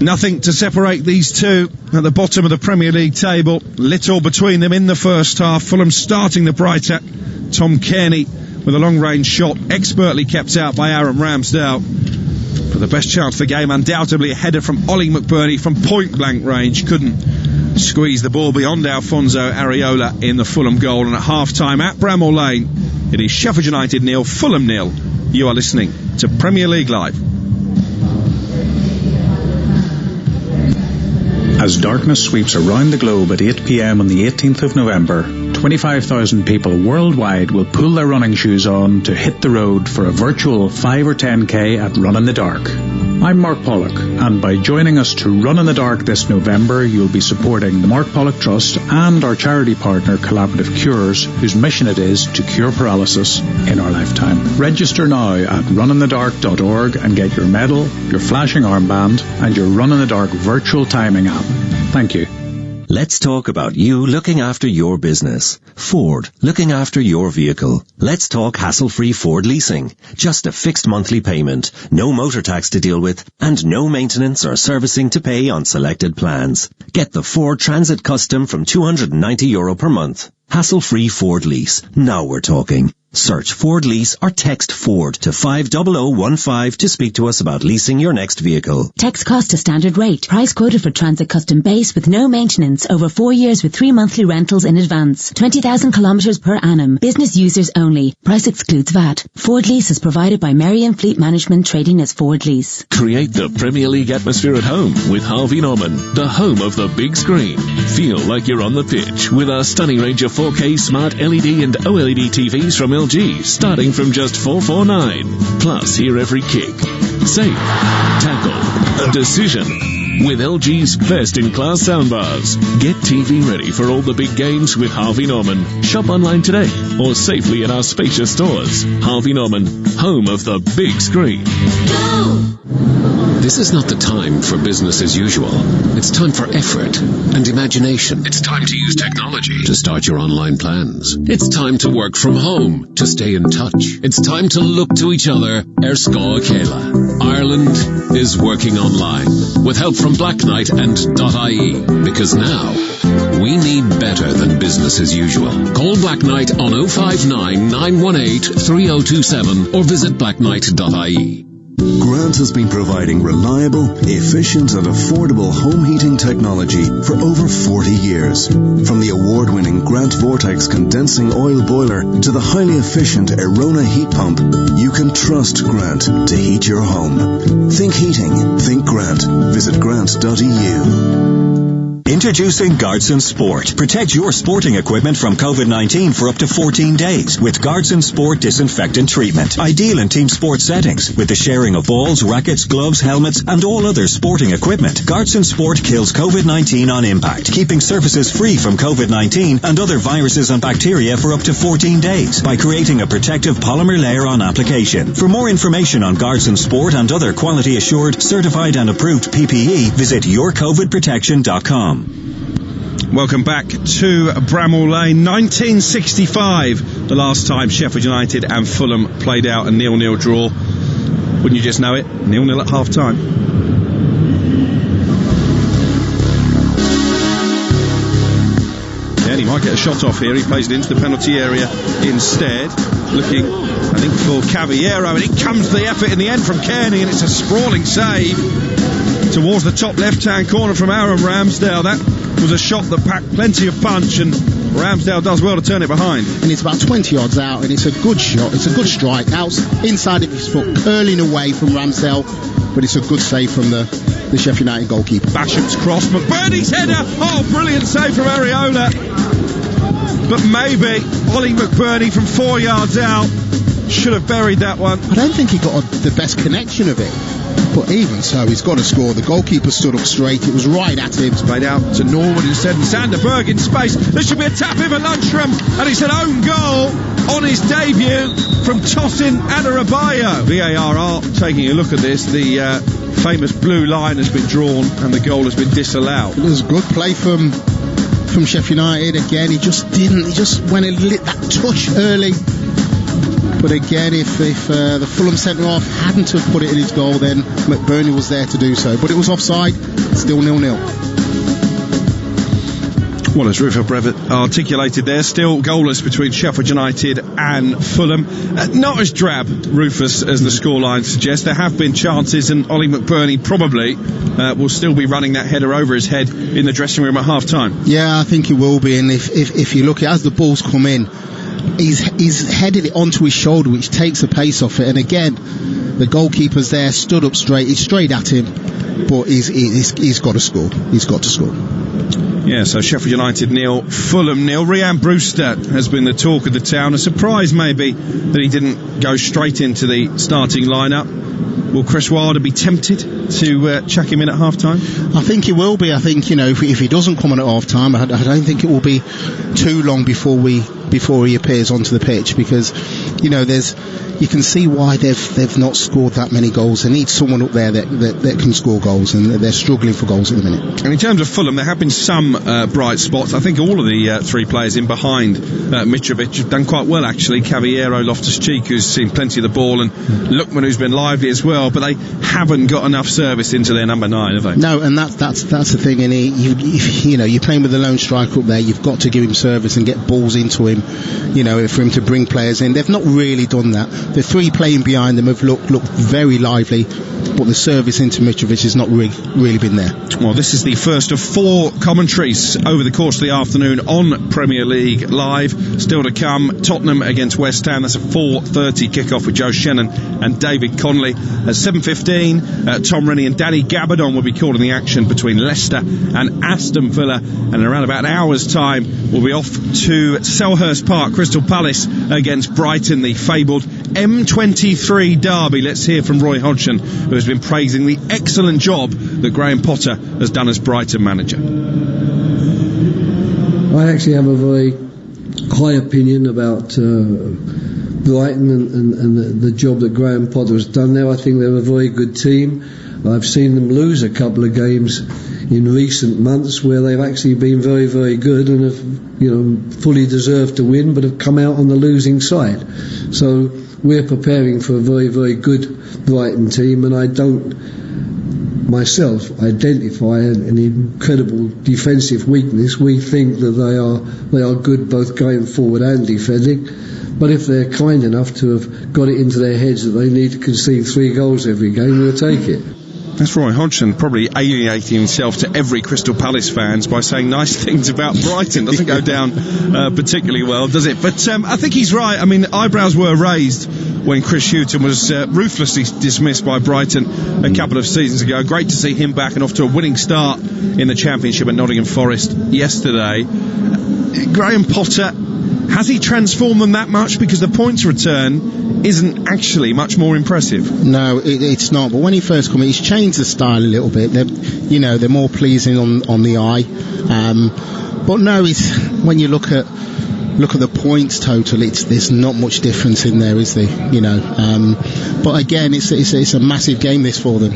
Nothing to separate these two at the bottom of the Premier League table. Little between them in the first half. Fulham starting the brighter. Tom Cairney with a long-range shot, expertly kept out by Aaron Ramsdale. For the best chance of the game, undoubtedly a header from Ollie McBurnie from point-blank range. Couldn't squeeze the ball beyond Alfonso Areola in the Fulham goal. And at half-time at Bramall Lane, it is Sheffield United 0, Fulham 0. You are listening to Premier League Live. As darkness sweeps around the globe at 8 p.m. on the 18th of November, 25,000 people worldwide will pull their running shoes on to hit the road for a virtual 5 or 10k at Run in the Dark. I'm Mark Pollock, and by joining us to Run in the Dark this November, you'll be supporting the Mark Pollock Trust and our charity partner Collaborative Cures, whose mission it is to cure paralysis in our lifetime. Register now at runinthedark.org and get your medal, your flashing armband, and your Run in the Dark virtual timing app. Thank you. Let's talk about you looking after your business. Ford, looking after your vehicle. Let's talk hassle-free Ford leasing. Just a fixed monthly payment, no motor tax to deal with, and no maintenance or servicing to pay on selected plans. Get the Ford Transit Custom from €290 per month. Hassle-free Ford lease. Now we're talking. Search Ford Lease or text Ford to 50015 to speak to us about leasing your next vehicle. Text cost to standard rate. Price quoted for Transit Custom Base with no maintenance over 4 years with 3 monthly rentals in advance. 20,000 kilometres per annum. Business users only. Price excludes VAT. Ford Lease is provided by Merriam Fleet Management, trading as Ford Lease. Create the Premier League atmosphere at home with Harvey Norman, the home of the big screen. Feel like you're on the pitch with our stunning range of 4K smart LED and OLED TVs from LG, starting from just $449. Plus, hear every kick, save, tackle, decision with LG's best-in-class soundbars. Get TV ready for all the big games with Harvey Norman. Shop online today or safely in our spacious stores. Harvey Norman, home of the big screen. Go! This is not the time for business as usual. It's time for effort and imagination. It's time to use technology to start your online plans. It's time to work from home to stay in touch. It's time to look to each other. Erscoa Kayla. Ireland is working online with help from Black Knight and .ie, because now we need better than business as usual. Call Black Knight on 059 918 3027 or visit blackknight.ie. Grant has been providing reliable, efficient and affordable home heating technology for over 40 years. From the award-winning Grant Vortex condensing oil boiler to the highly efficient Areola heat pump, you can trust Grant to heat your home. Think heating, think Grant. Visit grant.eu. Introducing Guardson Sport. Protect your sporting equipment from COVID-19 for up to 14 days with Guardson Sport disinfectant treatment. Ideal in team sport settings with the sharing of balls, rackets, gloves, helmets and all other sporting equipment. Guardson Sport kills COVID-19 on impact, keeping surfaces free from COVID-19 and other viruses and bacteria for up to 14 days by creating a protective polymer layer on application. For more information on Guardson Sport and other quality assured, certified and approved PPE, visit yourcovidprotection.com. Welcome back to Bramall Lane. 1965, the last time Sheffield United and Fulham played out a 0-0 draw. Wouldn't you just know it? 0-0 at half-time. Yeah, he might get a shot off here. He plays it into the penalty area instead. Looking, I think, for Caballero, and it comes to the effort in the end from Cairney, and it's a sprawling save towards the top left-hand corner from Aaron Ramsdale. That was a shot that packed plenty of punch, and Ramsdale does well to turn it behind. And it's about 20 yards out, and it's a good shot. It's a good strike out inside of his foot, curling away from Ramsdale, but it's a good save from the Sheffield United goalkeeper. Basham's cross, McBurnie's header. Oh, brilliant save from Areola. But maybe Ollie McBurnie from 4 yards out should have buried that one. I don't think he got the best connection of it. But even so, he's got to score. The goalkeeper stood up straight. It was right at him. It's played out to Norwood instead, and Sander Berge in space. There should be a tap in for Lundstram, and it's an own goal on his debut from Tosin Adarabioyo. VAR are taking a look at this. The famous blue line has been drawn, and the goal has been disallowed. It was good play from Sheffield United. Again, he just went and lit that touch early. But again, if the Fulham centre-half hadn't have put it in his goal, then McBurnie was there to do so. But it was offside, still 0-0. Well, as Rufus Brevet articulated there, still goalless between Sheffield United and Fulham. Not as drab, Rufus, as the scoreline suggests. There have been chances, and Ollie McBurnie probably will still be running that header over his head in the dressing room at half-time. Yeah, I think he will be. And if you look at as the balls come in, he's headed it onto his shoulder, which takes the pace off it. And again, the goalkeeper's there, stood up straight. He's straight at him, but he's got to score. He's got to score. Yeah, so Sheffield United 0, Fulham 0. Ream Brewster has been the talk of the town. A surprise maybe that he didn't go straight into the starting lineup. Will Chris Wilder be tempted to chuck him in at half-time? I think he will be. I think, if he doesn't come in at half-time, I don't think it will be too long before we before he appears onto the pitch, because you can see why they've not scored that many goals. They need someone up there that can score goals, and they're struggling for goals at the minute. And in terms of Fulham, there have been some bright spots. I think all of the three players in behind Mitrovic have done quite well, actually. Caballero, Loftus-Cheek, who's seen plenty of the ball, and Lookman, who's been lively as well, but they haven't got enough service into their number 9, have they? No, and that's the thing. And you're playing with the lone striker up there. You've got to give him service and get balls into him, for him to bring players in. They've not really done that. The three playing behind them have looked very lively, but the service into Mitrovic has not really been there. Well, this is the first of 4 commentaries over the course of the afternoon on Premier League Live. Still to come, Tottenham against West Ham. That's a 4:30 kickoff with Joe Shannon and David Connolly. At 7:15, Tom Rennie and Danny Gabardon will be calling the action between Leicester and Aston Villa. And in around about an hour's time, we'll be off to Selhurst Park, Crystal Palace against Brighton, the fabled M23 derby. Let's hear from Roy Hodgson, who has been praising the excellent job that Graham Potter has done as Brighton manager. I actually have a very high opinion about Brighton and the job that Graham Potter has done there. I think they're a very good team. I've seen them lose a couple of games in recent months where they've actually been very, very good and have, fully deserved to win, but have come out on the losing side. So we're preparing for a very, very good Brighton team, and I don't myself identify an incredible defensive weakness. We think that they are good both going forward and defending, but if they're kind enough to have got it into their heads that they need to concede 3 goals every game, we'll take it. That's Roy Hodgson, probably alienating himself to every Crystal Palace fans by saying nice things about Brighton. Doesn't go down particularly well, does it? But I think he's right. I mean, eyebrows were raised when Chris Hughton was ruthlessly dismissed by Brighton a couple of seasons ago. Great to see him back and off to a winning start in the Championship at Nottingham Forest yesterday. Graham Potter, has he transformed them that much? Because the points return isn't actually much more impressive. No, it's not. But when he first came in, he's changed the style a little bit. They're more pleasing on the eye. But no, when you look at the points total, there's not much difference in there, is there? But again, it's a massive game this for them,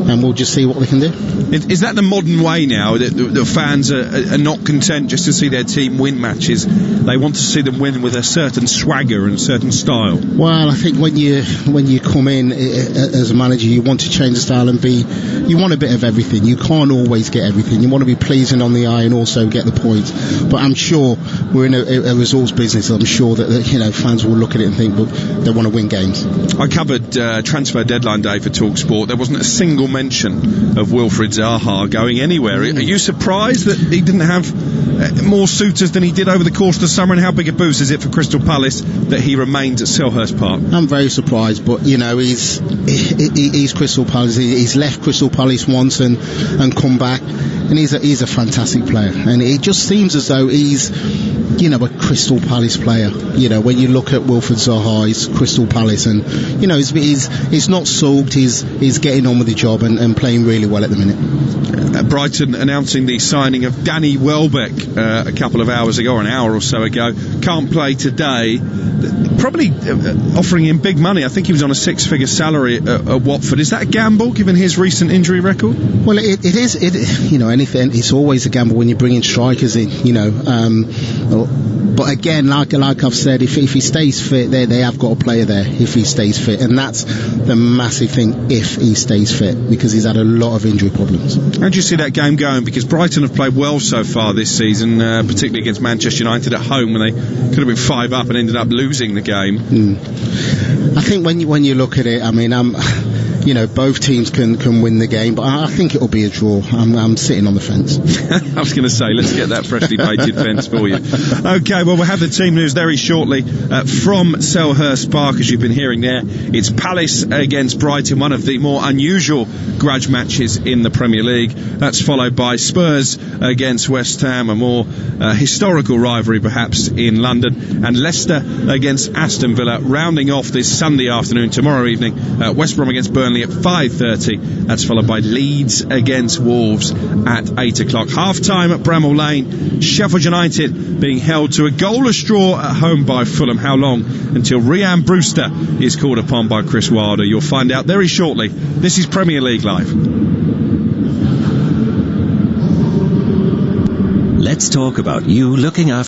and we'll just see what they can do. Is that the modern way now? That the fans are not content just to see their team win matches? They want to see them win with a certain swagger and a certain style. Well, I think when you come in as a manager, you want to change the style and you want a bit of everything. You can't always get everything. You want to be pleasing on the eye and also get the points. But I'm sure we're in a results business. I'm sure that fans will look at it and think, well, they want to win games. I covered transfer deadline day for TalkSport. There wasn't a single mention of Wilfried Zaha going anywhere. Are you surprised that he didn't have more suitors than he did over the course of the summer, and how big a boost is it for Crystal Palace that he remains at Selhurst Park? I'm very surprised, but he's Crystal Palace. He's left Crystal Palace once and come back, and he's a fantastic player, and it just seems as though he's a Crystal Palace player. When you look at Wilfried Zaha, he's Crystal Palace, and he's not sulked. He's getting on with the job and playing really well at the minute. Brighton announcing the signing of Danny Welbeck a couple of hours ago, or an hour or so ago. Can't play today. Probably offering him big money. I think he was on a 6-figure salary at Watford. Is that a gamble given his recent injury record? Well, it is. Anything. It's always a gamble when you bring in strikers in. But again, like I've said, if he stays fit, they have got a player there. If he stays fit, and that's the massive thing. If he stays fit, because he's had a lot of injury problems. How do you see that game going? Because Brighton have played well so far this season, particularly against Manchester United at home, when they could have been 5 up and ended up losing the game. I think when you look at it, I mean, both teams can win the game, but I think it'll be a draw. I'm sitting on the fence. I was going to say, let's get that freshly painted fence for you. Okay, well, we'll have the team news very shortly from Selhurst Park, as you've been hearing there. It's Palace against Brighton, one of the more unusual grudge matches in the Premier League. That's followed by Spurs against West Ham, a more historical rivalry perhaps in London, and Leicester against Aston Villa, rounding off this Sunday afternoon. Tomorrow evening, West Brom against Burnley Burnley at 5:30. That's followed by Leeds against Wolves at 8 o'clock. Half-time at Bramall Lane. Sheffield United being held to a goalless draw at home by Fulham. How long? Until Ream Brewster is called upon by Chris Wilder. You'll find out very shortly. This is Premier League Live. Let's talk about you looking after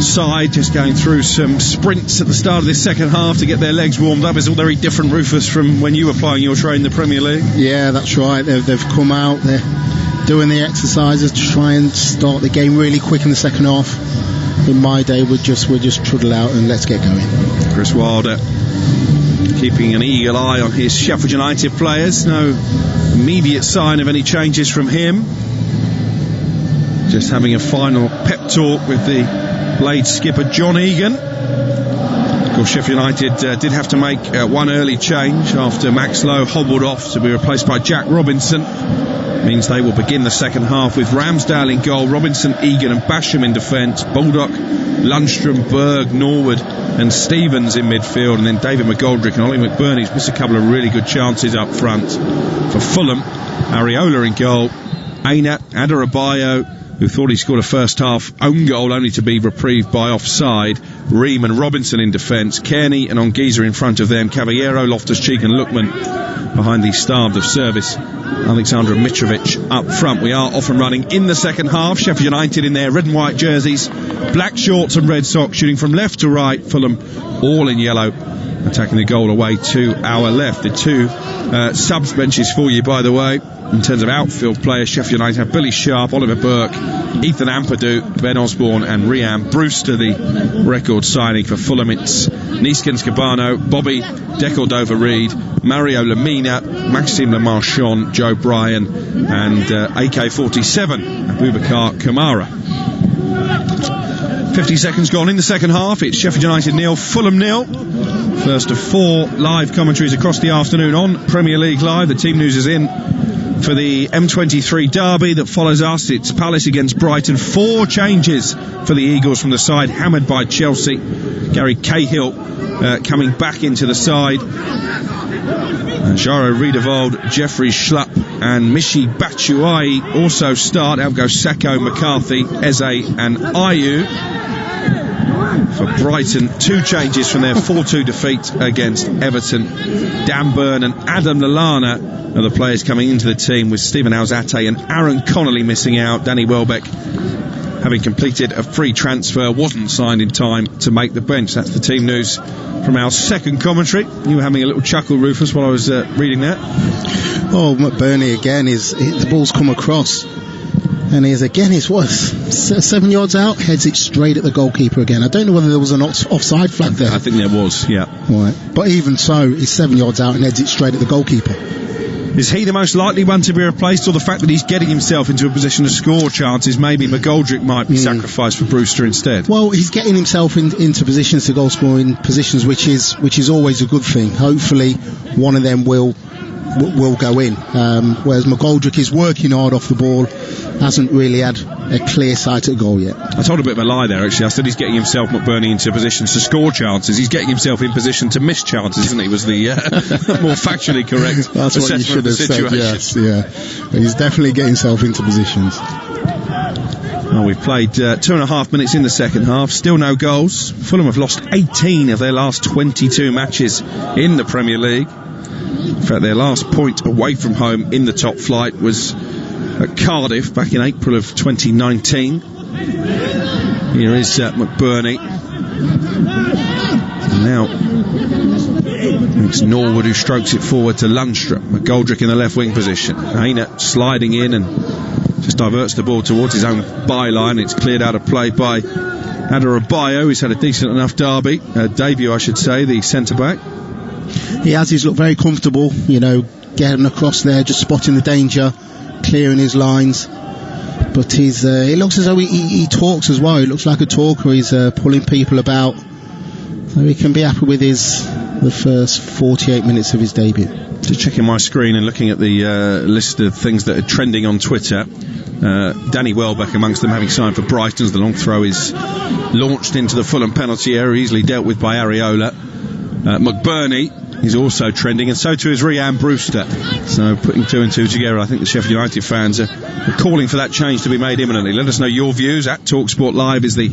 side just going through some sprints at the start of this second half to get their legs warmed up. It's all very different, Rufus, from when you were playing your trade in the Premier League. Yeah, that's right. They've come out, they're doing the exercises to try and start the game really quick in the second half. In my day, we'll just trundle out and let's get going. Chris Wilder keeping an eagle eye on his Sheffield United players. No immediate sign of any changes from him. Just having a final pep talk with the Blade skipper John Egan. Of course, Sheffield United did have to make one early change after Max Lowe hobbled off to be replaced by Jack Robinson. Means they will begin the second half with Ramsdale in goal, Robinson, Egan and Basham in defence, Baldock, Lundstram, Berge, Norwood and Stevens in midfield, and then David McGoldrick and Ollie McBurnie's missed a couple of really good chances up front. For Fulham, Areola in goal, Aina, Adebayo, who thought he scored a first half own goal only to be reprieved by offside, Ream and Robinson in defence, Cairney and Anguissa in front of them, Caballero, Loftus-Cheek and Lookman behind the starved of service, Alexander and Mitrovic up front. We are off and running in the second half. Sheffield United in their red and white jerseys, black shorts and red socks, shooting from left to right. Fulham all in yellow, attacking the goal away to our left. The two subs benches for you, by the way, in terms of outfield players. Sheffield United have Billy Sharp, Oliver Burke, Ethan Ampadu, Ben Osborn and Ream. Brewster, the record signing for Fulham. It's Neeskens Cabano, Bobby Decordova-Reid, Mario Lamina, Maxime Le Marchand, Joe Bryan and AK-47 Abubakar Kamara. 50 seconds gone in the second half. It's Sheffield United 0, Fulham 0. First of 4 live commentaries across the afternoon on Premier League Live. The team news is in for the M23 derby that follows us. It's Palace against Brighton. 4 changes for the Eagles from the side hammered by Chelsea. Gary Cahill coming back into the side. Jaro Riedewald, Jeffrey Schlupp and Mishi Batshuayi also start. Out go Sacco, McCarthy, Eze and Ayew. For Brighton, 2 changes from their 4-2 defeat against Everton. Dan Burn and Adam Lallana are the players coming into the team, with Stephen Alzate and Aaron Connolly missing out. Danny Welbeck, having completed a free transfer, wasn't signed in time to make the bench. That's the team news from our second commentary. You were having a little chuckle, Rufus, while I was reading that. Oh, McBurnie again, the ball's come across. And he's 7 yards out, heads it straight at the goalkeeper again. I don't know whether there was an offside flag there. I think there was, yeah. Right. But even so, he's 7 yards out and heads it straight at the goalkeeper. Is he the most likely one to be replaced, or the fact that he's getting himself into a position to score chances? Maybe McGoldrick might be sacrificed for Brewster instead. Well, he's getting himself into positions to goal scoring positions, which is always a good thing. Hopefully one of them will go in, whereas McGoldrick is working hard off the ball, hasn't really had a clear sight at goal yet. I told a bit of a lie there, actually. I said he's getting himself, McBurnie, into positions to score chances. He's getting himself in position to miss chances, isn't he? Was the more factually correct That's what you should have said, yes, yeah. But he's definitely getting himself into positions. Well, we've played 2.5 minutes in the second half, still no goals. Fulham have lost 18 of their last 22 matches in the Premier League. In fact, their last point away from home in the top flight was at Cardiff back in April of 2019. Here is McBurnie. And now it's Norwood who strokes it forward to Lundstram. McGoldrick in the left wing position. Aina sliding in and just diverts the ball towards his own byline. It's cleared out of play by Adebayo, who's had a decent enough debut, I should say, the centre-back. He has. He's looked very comfortable, getting across there, just spotting the danger, clearing his lines. But it looks as though he talks as well. He looks like a talker. He's pulling people about. So he can be happy with the first 48 minutes of his debut. Just checking my screen and looking at the list of things that are trending on Twitter. Danny Welbeck amongst them, having signed for Brighton as the long throw is launched into the Fulham penalty area, easily dealt with by Areola. McBurnie is also trending, and so too is Ream Brewster. So putting 2 and 2 together, I think the Sheffield United fans are calling for that change to be made imminently. Let us know your views. At TalkSport Live is the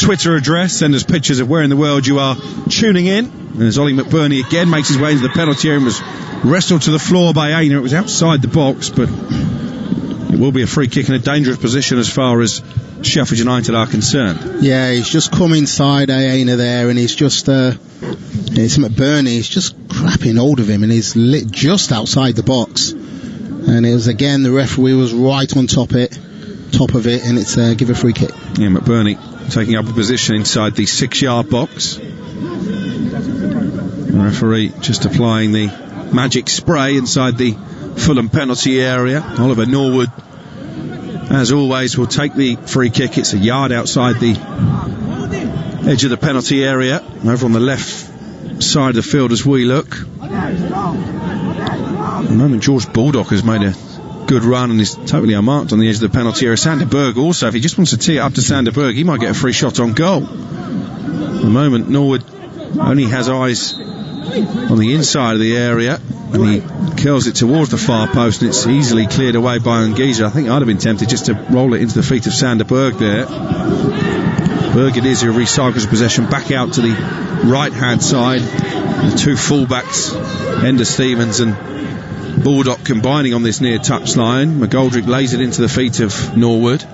Twitter address. Send us pictures of where in the world you are tuning in. And as Ollie McBurnie again makes his way into the penalty area and was wrestled to the floor by Aina. It was outside the box, but it will be a free kick in a dangerous position as far as Sheffield United are concerned. Yeah, he's just come inside Aina there, and he's just it's McBurnie. He's just grabbing hold of him, and he's just outside the box. And it was again, the referee was right on top of it, and it's give a free kick. Yeah, McBurnie taking up a position inside the 6-yard box. The referee just applying the magic spray inside the Fulham penalty area. Oliver Norwood, as always, will take the free kick. It's a yard outside the edge of the penalty area, over on the left side of the field as we look. At the moment, George Baldock has made a good run and is totally unmarked on the edge of the penalty area. Sander Berge also, if he just wants to tee it up to Sander Berge, he might get a free shot on goal. At the moment, Norwood only has eyes on the inside of the area, and he curls it towards the far post, and it's easily cleared away by Anguissa. I think I'd have been tempted just to roll it into the feet of Sander Berge there. Berge it is who recycles possession back out to the right-hand side. The two fullbacks, Ender Stevens and Baldock, combining on this near touchline. McGoldrick lays it into the feet of Norwood.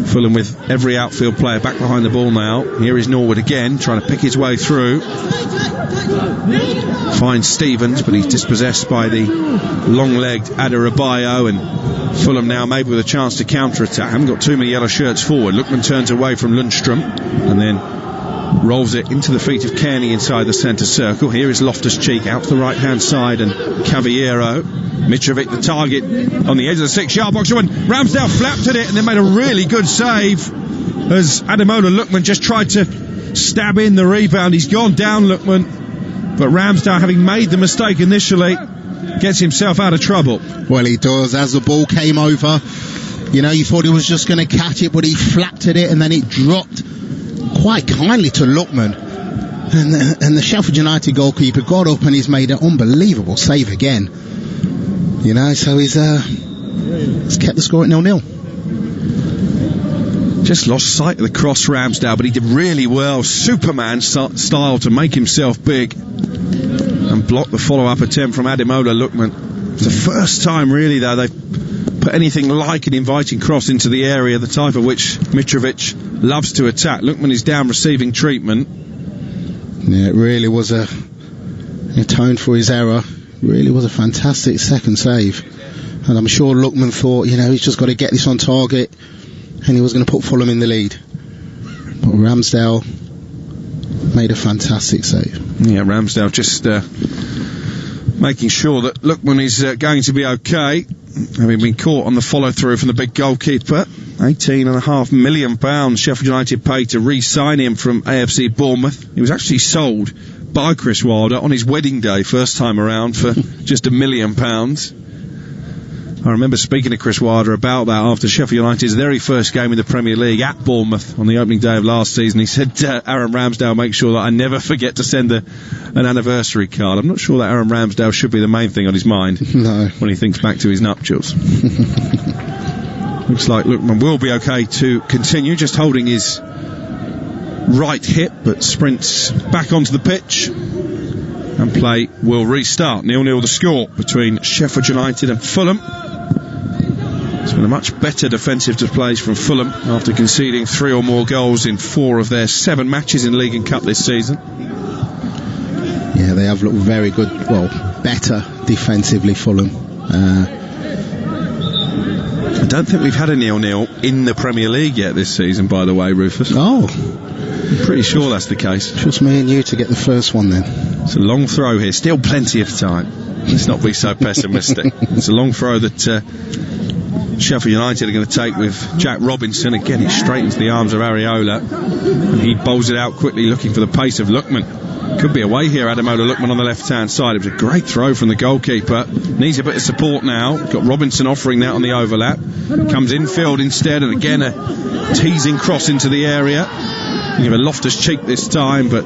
Fulham with every outfield player back behind the ball now. Here is Norwood again, trying to pick his way through. Finds Stevens, but he's dispossessed by the long-legged Adebayo, and Fulham now maybe with a chance to counter-attack. Haven't got too many yellow shirts forward. Lookman turns away from Lundstram and then rolls it into the feet of Cairney inside the centre circle. Here is Loftus-Cheek out to the right-hand side, and Cavallero. Mitrovic the target on the edge of the 6-yard box. When Ramsdale flapped at it and then made a really good save as Ademola Lookman just tried to stab in the rebound. He's gone down, Lookman, but Ramsdale, having made the mistake initially, gets himself out of trouble. Well, he does. As the ball came over, you know, you thought he was just going to catch it, but he flapped at it and then it dropped quite kindly to Lookman, and the Sheffield United goalkeeper got up and he's made an unbelievable save again. You know, so he's kept the score at 0-0. Just lost sight of the cross, Ramsdale, but he did really well, Superman style, to make himself big and block the follow-up attempt from Ademola Lookman. It's the first time really though they've put anything like an inviting cross into the area, the type of which Mitrovic loves to attack. Lookman is down receiving treatment. Yeah, it really was a atone for his error. Really was a fantastic second save, and I'm sure Lookman thought, you know, he's just got to get this on target, and he was going to put Fulham in the lead, but Ramsdale made a fantastic save. Yeah, Ramsdale just making sure that Lookman is going to be okay, having been caught on the follow-through from the big goalkeeper. £18.5 million Sheffield United paid to re-sign him from AFC Bournemouth. He was actually sold by Chris Wilder on his wedding day, first time around, for just £1 million. I remember speaking to Chris Wilder about that after Sheffield United's very first game in the Premier League at Bournemouth on the opening day of last season. He said, Aaron Ramsdale, make sure that I never forget to send an anniversary card. I'm not sure that Aaron Ramsdale should be the main thing on his mind when he thinks back to his nuptials. Looks like Lookman will be okay to continue, just holding his right hip, but sprints back onto the pitch, and play will restart. 0-0 the score between Sheffield United and Fulham. It's been a much better defensive displays from Fulham after conceding 3 or more goals in 4 of their 7 matches in League and Cup this season. Yeah, they have looked very good, well, better defensively, Fulham. I don't think we've had a 0-0 in the Premier League yet this season, by the way, Rufus. Oh, I'm pretty sure that's the case. Just me and you to get the first one then. It's a long throw here, still plenty of time. Let's not be so pessimistic. It's a long throw that Sheffield United are going to take with Jack Robinson. Again, it straight into the arms of Areola, and he bowls it out quickly, looking for the pace of Lookman. Could be away here, Ademola Lookman on the left-hand side. It was a great throw from the goalkeeper. Needs a bit of support now. Got Robinson offering that on the overlap. Comes infield instead, and again a teasing cross into the area. Give a Loftus-Cheek this time, but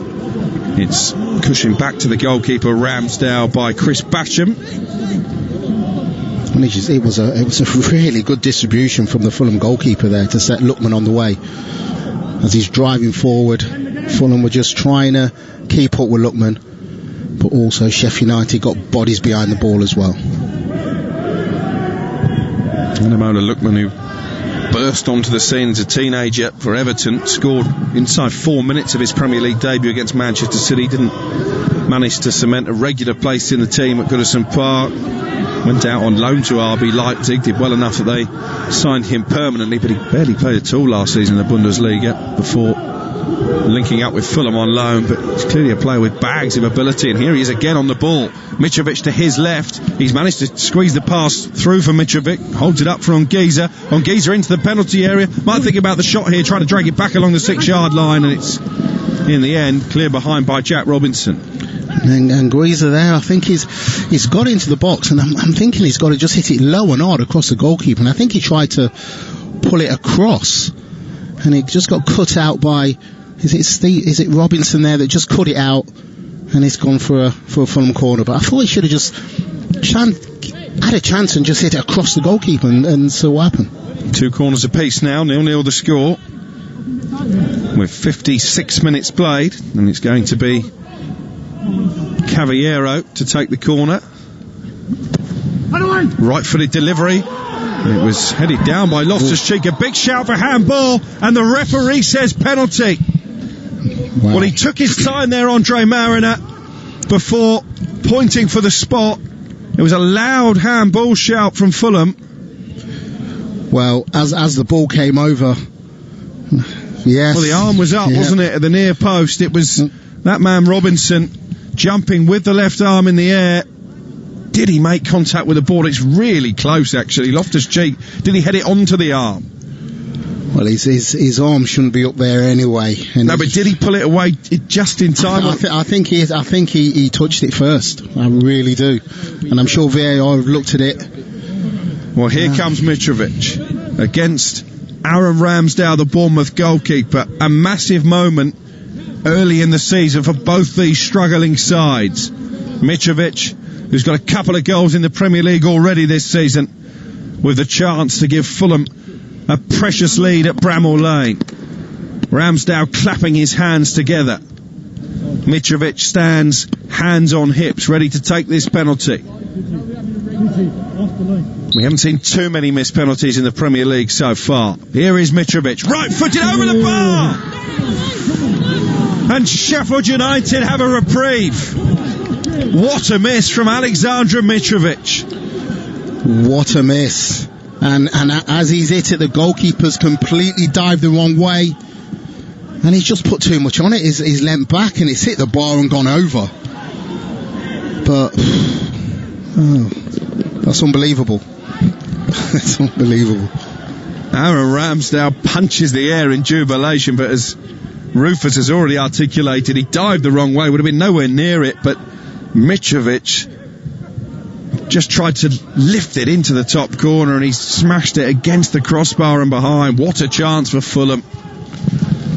it's cushioned back to the goalkeeper Ramsdale by Chris Basham. It was a really good distribution from the Fulham goalkeeper there to set Lookman on the way. As he's driving forward, Fulham were just trying to keep up with Lookman, but also Sheffield United got bodies behind the ball as well. Ademola Lookman, who burst onto the scene as a teenager for Everton, scored inside 4 minutes of his Premier League debut against Manchester City. Didn't manage to cement a regular place in the team at Goodison Park. Went out on loan to RB Leipzig, did well enough that they signed him permanently, but he barely played at all last season in the Bundesliga before linking up with Fulham on loan. But he's clearly a player with bags of ability, and here he is again on the ball. Mitrovic to his left. He's managed to squeeze the pass through for Mitrovic, holds it up for Anguissa. Anguissa into the penalty area, might think about the shot here, trying to drag it back along the 6-yard line, and it's in the end clear behind by Jack Robinson. And Anguissa there, I think he's got into the box, and I'm thinking he's got to just hit it low and hard across the goalkeeper, and I think he tried to pull it across, and it just got cut out by, is it Robinson there that just cut it out, and it's gone for a Fulham corner. But I thought he should have just had a chance and just hit it across the goalkeeper, and so what happened? 2 corners apiece now, 0-0 the score. with 56 minutes played, and it's going to be Cavallero to take the corner. Right-footed delivery. And it was headed down by Loftus-Cheek. A big shout for handball, and the referee says penalty. Wow. Well, he took his time there, Andre Mariner, before pointing for the spot. It was a loud handball shout from Fulham. Well, as the ball came over, yes. Well, the arm was up, wasn't it, at the near post? It was that man Robinson jumping with the left arm in the air. Did he make contact with the ball? It's really close, actually. Loftus-Cheek, did he head it onto the arm? Well, his arm shouldn't be up there anyway. And no, but did he pull it away just in time? I think he touched it first. I really do. And I'm sure VAR have looked at it. Well, here comes Mitrovic against Aaron Ramsdale, the Bournemouth goalkeeper. A massive moment early in the season for both these struggling sides. Mitrovic, who's got a couple of goals in the Premier League already this season, with a chance to give Fulham a precious lead at Bramall Lane. Ramsdale clapping his hands together. Mitrovic stands hands on hips, ready to take this penalty. We haven't seen too many missed penalties in the Premier League so far. Here is Mitrovic, right-footed over the bar! And Sheffield United have a reprieve. What a miss from Aleksandar Mitrovic. What a miss. And as he's hit it, the goalkeeper's completely dived the wrong way. And he's just put too much on it. He's leant back and it's hit the bar and gone over. But, that's unbelievable. It's unbelievable. Aaron Ramsdale punches the air in jubilation, but as Rufus has already articulated, he dived the wrong way, would have been nowhere near it, but Mitrovic just tried to lift it into the top corner and he smashed it against the crossbar and behind. What a chance for Fulham,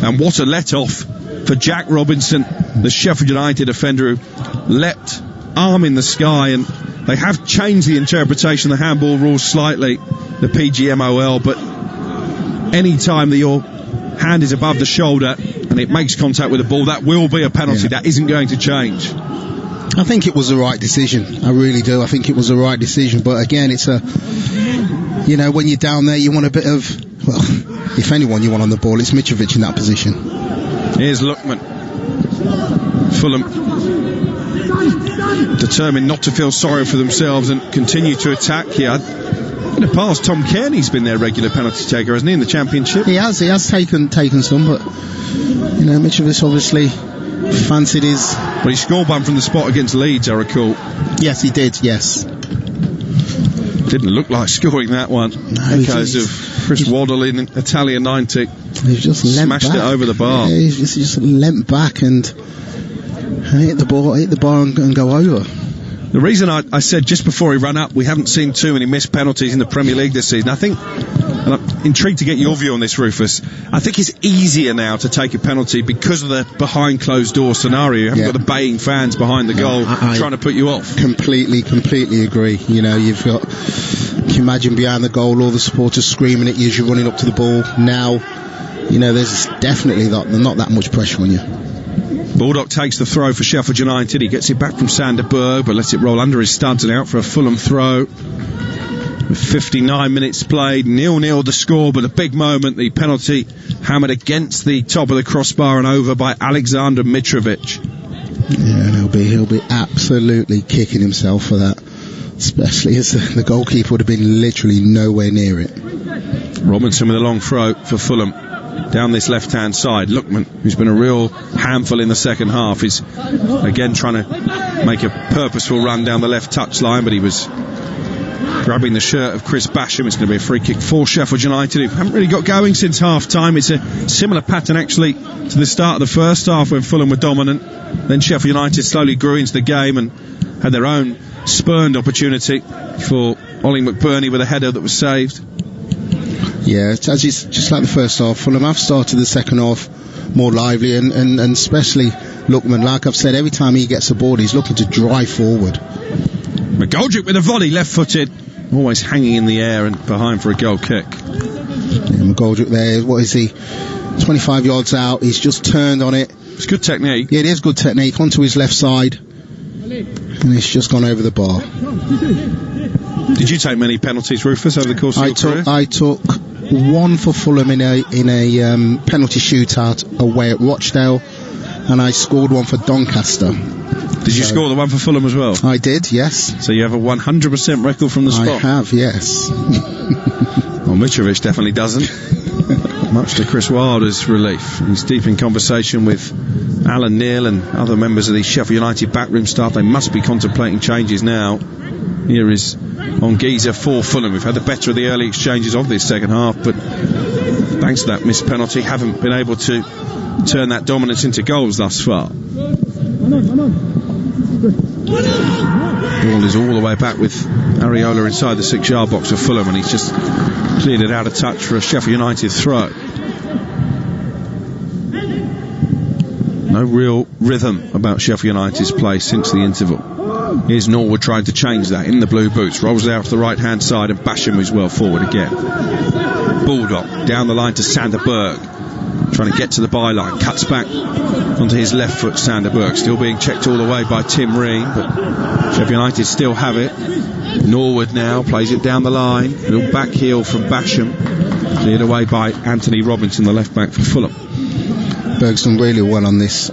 and what a let-off for Jack Robinson, the Sheffield United defender, who leapt arm in the sky. And they have changed the interpretation of the handball rules slightly, the PGMOL, but any time that your hand is above the shoulder and it makes contact with the ball, that will be a penalty. That isn't going to change. I think it was the right decision. I really do. I think it was the right decision. But again, it's when you're down there, you want a bit of, well, if anyone you want on the ball, it's Mitrovic in that position. Here's Lookman. Fulham determined not to feel sorry for themselves and continue to attack here. In the past, Tom Cairney's been their regular penalty taker, hasn't he, in the Championship? He has taken some, but Mitrovic obviously fancied his... Well, he scored one from the spot against Leeds, I recall. Yes, he did, yes. Didn't look like scoring that one. Because of Chris Waddle in Italia 90. He just smashed it over the bar. Yeah, he just leant back and hit the bar and go over. The reason I said just before he ran up, we haven't seen too many missed penalties in the Premier League this season. I think, and I'm intrigued to get your view on this, Rufus, I think it's easier now to take a penalty because of the behind closed door scenario. You haven't got the baying fans behind the goal trying to put you off. Completely agree. You've got, can you imagine behind the goal, all the supporters screaming at you as you're running up to the ball. Now, there's definitely not that much pressure on you. Baldock takes the throw for Sheffield United. He gets it back from Sander Berge, but lets it roll under his studs and out for a Fulham throw. With 59 minutes played, 0-0 the score, but a big moment, the penalty hammered against the top of the crossbar and over by Aleksandar Mitrovic. Yeah, and he'll be absolutely kicking himself for that, especially as the goalkeeper would have been literally nowhere near it. Robinson with a long throw for Fulham. Down this left-hand side, Lookman, who's been a real handful in the second half, is again trying to make a purposeful run down the left touchline, but he was grabbing the shirt of Chris Basham. It's going to be a free kick for Sheffield United, who haven't really got going since half-time. It's a similar pattern, actually, to the start of the first half when Fulham were dominant. Then Sheffield United slowly grew into the game and had their own spurned opportunity for Ollie McBurnie with a header that was saved. Yeah, it's just like the first half. Fulham have started the second half more lively, and especially Lookman. Like I've said, every time he gets the ball, he's looking to drive forward. McGoldrick with a volley, left-footed, always hanging in the air and behind for a goal kick. Yeah, McGoldrick there, what is he? 25 yards out. He's just turned on it. It's good technique. Yeah, it is good technique. Onto his left side. And it's just gone over the bar. Did you take many penalties, Rufus, over the course of your career? I took one for Fulham in a penalty shootout away at Rochdale, and I scored one for Doncaster. Did you score the one for Fulham as well? I did, yes. So you have a 100% record from the spot? I have, yes. Well, Mitrovic definitely doesn't. Much to Chris Wilder's relief. He's deep in conversation with Alan Neil and other members of the Sheffield United backroom staff. They must be contemplating changes now. Here is Anguissa for Fulham. We've had the better of the early exchanges of this second half, but thanks to that missed penalty, haven't been able to turn that dominance into goals thus far. Ball is all the way back with Areola inside the 6-yard box of Fulham, and he's just cleared it out of touch for a Sheffield United throw. No real rhythm about Sheffield United's play since the interval. Here's Norwood trying to change that in the blue boots. Rolls it out to the right hand side, and Basham is well forward again. Baldock down the line to Sander Berge, trying to get to the byline. Cuts back onto his left foot, Sander Berge. Still being checked all the way by Tim Ream, but Sheffield United still have it. Norwood now plays it down the line. Little back heel from Basham. Cleared away by Anthony Robinson, the left back for Fulham. Berg's done really well on this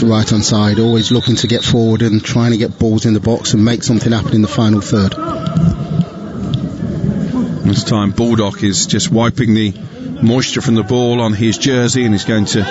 right hand side, always looking to get forward and trying to get balls in the box and make something happen in the final third. This time Baldock is just wiping the moisture from the ball on his jersey, and he's going to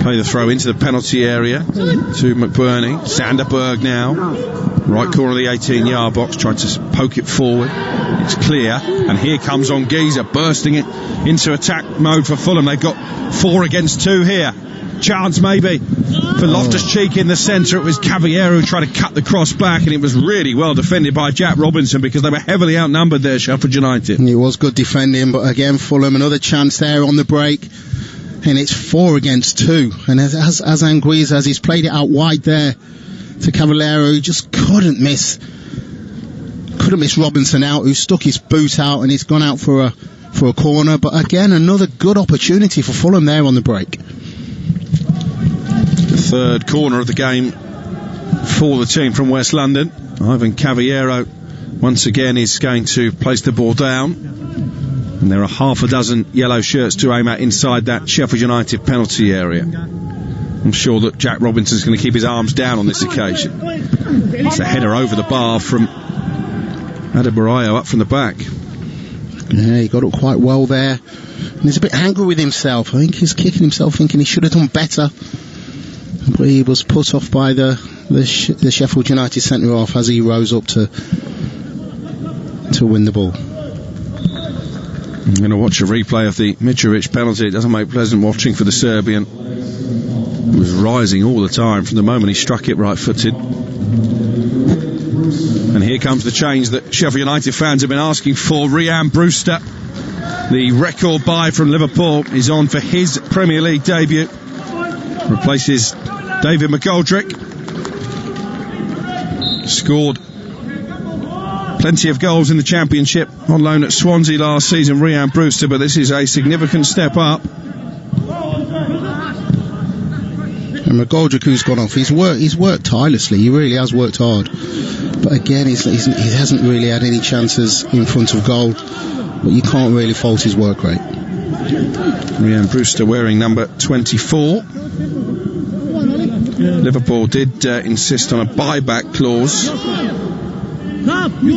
play the throw into the penalty area to McBurnie. Sander Berge now, right corner of the 18-yard box, trying to poke it forward. It's clear, and here comes Anguissa bursting it into attack mode for Fulham. They've got 4 against 2 here. Chance maybe for Loftus-Cheek in the centre. It was Cavallero trying to cut the cross back, and it was really well defended by Jack Robinson, because they were heavily outnumbered there, Sheffield United. It was good defending, but again Fulham, another chance there on the break, and it's 4 against 2. And as Anguissa, as he's played it out wide there to Cavallero, he just couldn't miss Robinson out, who stuck his boot out, and he's gone out for a corner. But again, another good opportunity for Fulham there on the break. The third corner of the game for the team from West London. Ivan Cavallero once again is going to place the ball down, and there are half a dozen yellow shirts to aim at inside that Sheffield United penalty area. I'm sure that Jack Robinson's going to keep his arms down on this occasion. It's a header over the bar from Adebayo up from the back. Yeah, he got up quite well there, and he's a bit angry with himself. I think he's kicking himself, thinking he should have done better, but he was put off by the Sheffield United centre half as he rose up to win the ball. I'm going to watch a replay of the Mitrovic penalty. It doesn't make pleasant watching for the Serbian. He was rising all the time from the moment he struck it right-footed. And here comes the change that Sheffield United fans have been asking for. Ream Brewster, the record buy from Liverpool, is on for his Premier League debut. Replaces David McGoldrick. Scored plenty of goals in the Championship on loan at Swansea last season, Ream Brewster, but this is a significant step up. And McGoldrick, who's gone off, he's worked tirelessly. He really has worked hard. But again, he hasn't really had any chances in front of goal. But you can't really fault his work rate. Ream Brewster wearing number 24. Liverpool did insist on a buyback clause. A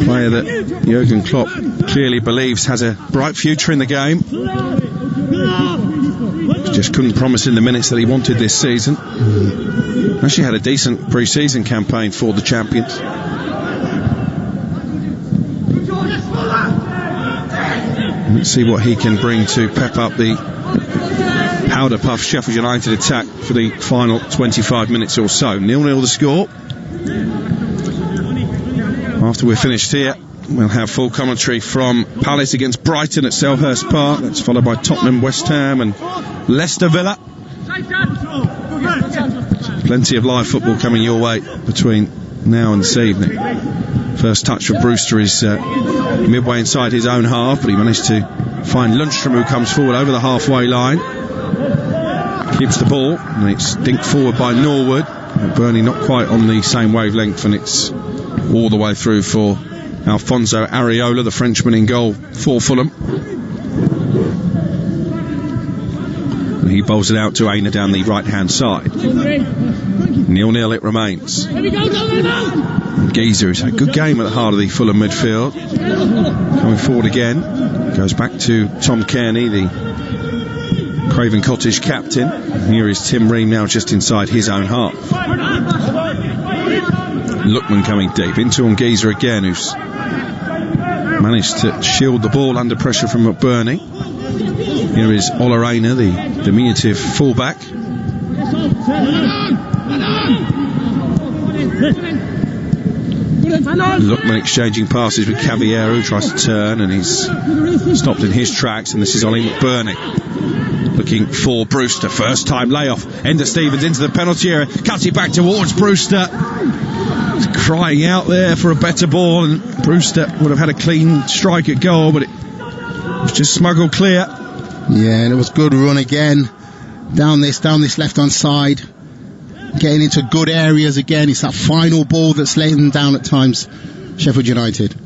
player that Jurgen Klopp clearly believes has a bright future in the game. Just couldn't promise in the minutes that he wanted this season. Actually had a decent pre-season campaign for the champions. Let's see what he can bring to pep up the powder puff Sheffield United attack for the final 25 minutes or so. 0-0 the score. After we're finished here, we'll have full commentary from Palace against Brighton at Selhurst Park. That's followed by Tottenham, West Ham and Leicester Villa. Plenty of live football coming your way between now and this evening. First touch for Brewster is midway inside his own half, but he managed to find Lundstram, who comes forward over the halfway line. Keeps the ball, and it's dinked forward by Norwood. McBurnie not quite on the same wavelength, and it's all the way through for Alfonso Areola, the Frenchman, in goal for Fulham. And he bowls it out to Aina down the right-hand side. 0-0 it remains. Geezer, who's had a good game at the heart of the Fulham midfield. Coming forward again. Goes back to Tom Cairney, the Craven Cottage captain. And here is Tim Ream now just inside his own half. Lookman coming deep into Anguissa again, who's managed to shield the ball under pressure from McBurnie. Here is Aina, the diminutive fullback. Lookman exchanging passes with Caballero, who tries to turn, and he's stopped in his tracks. And this is Ollie McBurnie looking for Brewster. First time layoff. Ender Stevens into the penalty area, cuts it back towards Brewster. He's crying out there for a better ball, and Brewster would have had a clean strike at goal, but it was just smuggled clear. Yeah, and it was good run again down this left-hand side, getting into good areas again. It's that final ball that's letting them down at times, Sheffield United.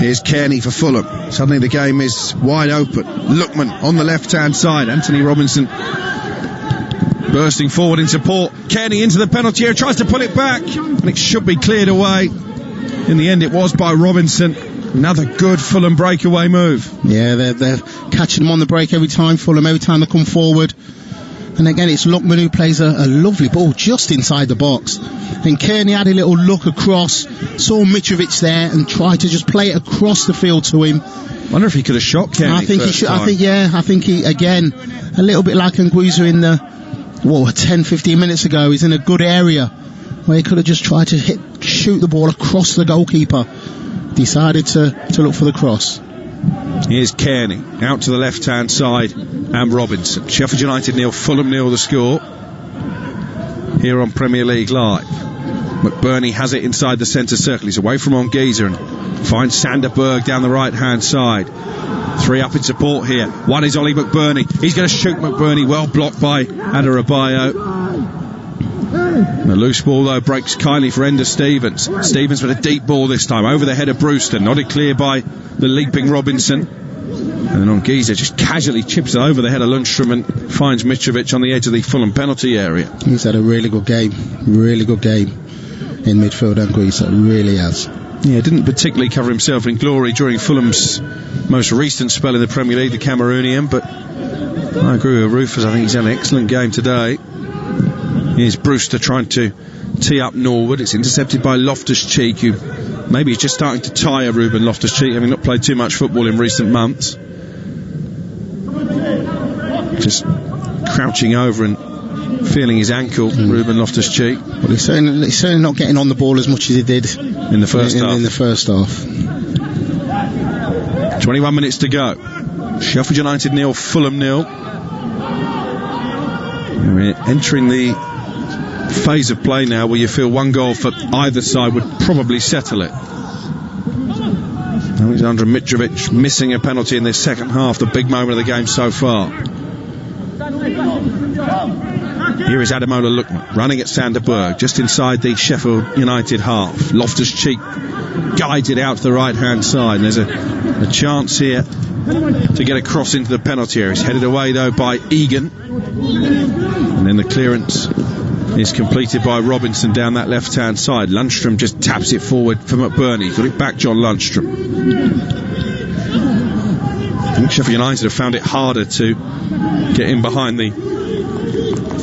Here's Cairney for Fulham. Suddenly the game is wide open. Lookman on the left-hand side. Anthony Robinson bursting forward in support. Cairney into the penalty area, tries to pull it back, and it should be cleared away. In the end it was by Robinson. Another good Fulham breakaway move. Yeah, they're catching them on the break every time, Fulham, every time they come forward. And again, it's Lookman who plays a lovely ball just inside the box. And Cairney had a little look across, saw Mitrovic there, and tried to just play it across the field to him. I wonder if he could have shot Cairney. I think he should. I think he, again, a little bit like Anguissa in 10-15 minutes ago. He's in a good area where he could have just tried to shoot the ball across the goalkeeper. Decided to look for the cross. Here's Cairney out to the left-hand side, and Robinson. Sheffield United 0, Fulham 0 the score here on Premier League Live. McBurnie has it inside the centre circle. He's away from Anguissa and finds Sander Berge down the right-hand side. 3 up in support here. One is Ollie McBurnie. He's going to shoot McBurnie, well blocked by Adebayo. The loose ball though breaks kindly for Ender Stevens. Stevens with a deep ball this time over the head of Brewster, nodded clear by the leaping Robinson, and then Anguissa just casually chips it over the head of Lundstram and finds Mitrovic on the edge of the Fulham penalty area. He's had a really good game in midfield, Anguissa, really has. Yeah, didn't particularly cover himself in glory during Fulham's most recent spell in the Premier League, the Cameroonian, but I agree with Rufus. I think he's had an excellent game today. Here's Brewster trying to tee up Norwood. It's intercepted by Loftus-Cheek, who maybe is just starting to tire Ruben Loftus-Cheek, having not played too much football in recent months. Just crouching over and feeling his ankle, Ruben Loftus-Cheek. Well, he's certainly not getting on the ball as much as he did in the first half. In the first half. 21 minutes to go. Sheffield United 0, Fulham 0. We're entering the phase of play now where you feel one goal for either side would probably settle it. Alexander Mitrovic missing a penalty in this second half, the big moment of the game so far. Here is Ademola Lookman running at Sander Berge just inside the Sheffield United half. Loftus-Cheek guides it out to the right hand side, and there's a chance here to get a cross into the penalty area. It's headed away though by Egan, and then the clearance is completed by Robinson down that left hand side. Lundstram just taps it forward for McBurnie. Got it back, John Lundstram. I think Sheffield United have found it harder to get in behind the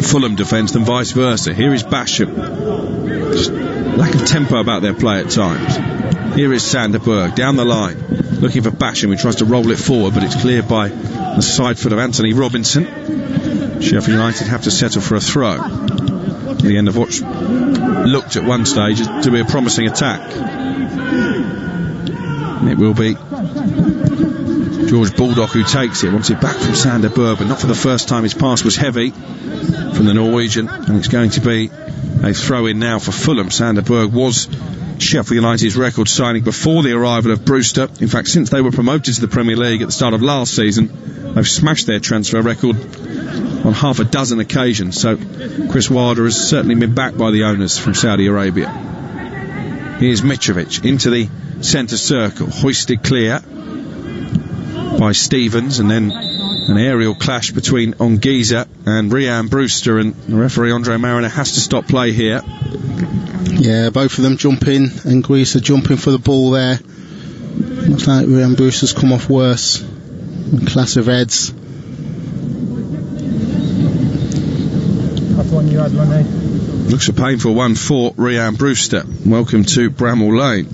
Fulham defence than vice versa. Here is Basham. Just lack of tempo about their play at times. Here is Sander Berge down the line looking for Basham, who tries to roll it forward, but it's cleared by the side foot of Anthony Robinson. Sheffield United have to settle for a throw at the end of what looked at one stage to be a promising attack. And it will be George Baldock who takes it. Wants it back from Sander Berge, but not for the first time. His pass was heavy from the Norwegian, and it's going to be a throw in now for Fulham. Sander Berge was Sheffield United's record signing before the arrival of Brewster. In fact, since they were promoted to the Premier League at the start of last season, they've smashed their transfer record on half a dozen occasions. So Chris Wilder has certainly been backed by the owners from Saudi Arabia. Here's Mitrovic into the centre circle, hoisted clear by Stevens, and then an aerial clash between Anguissa and Ream Brewster, and the referee Andre Mariner has to stop play here. Yeah, both of them jumping. Anguissa jumping for the ball there. Looks like Ream Brewster's come off worse. A class of heads. Looks a painful one for Ream Brewster. Welcome to Bramall Lane.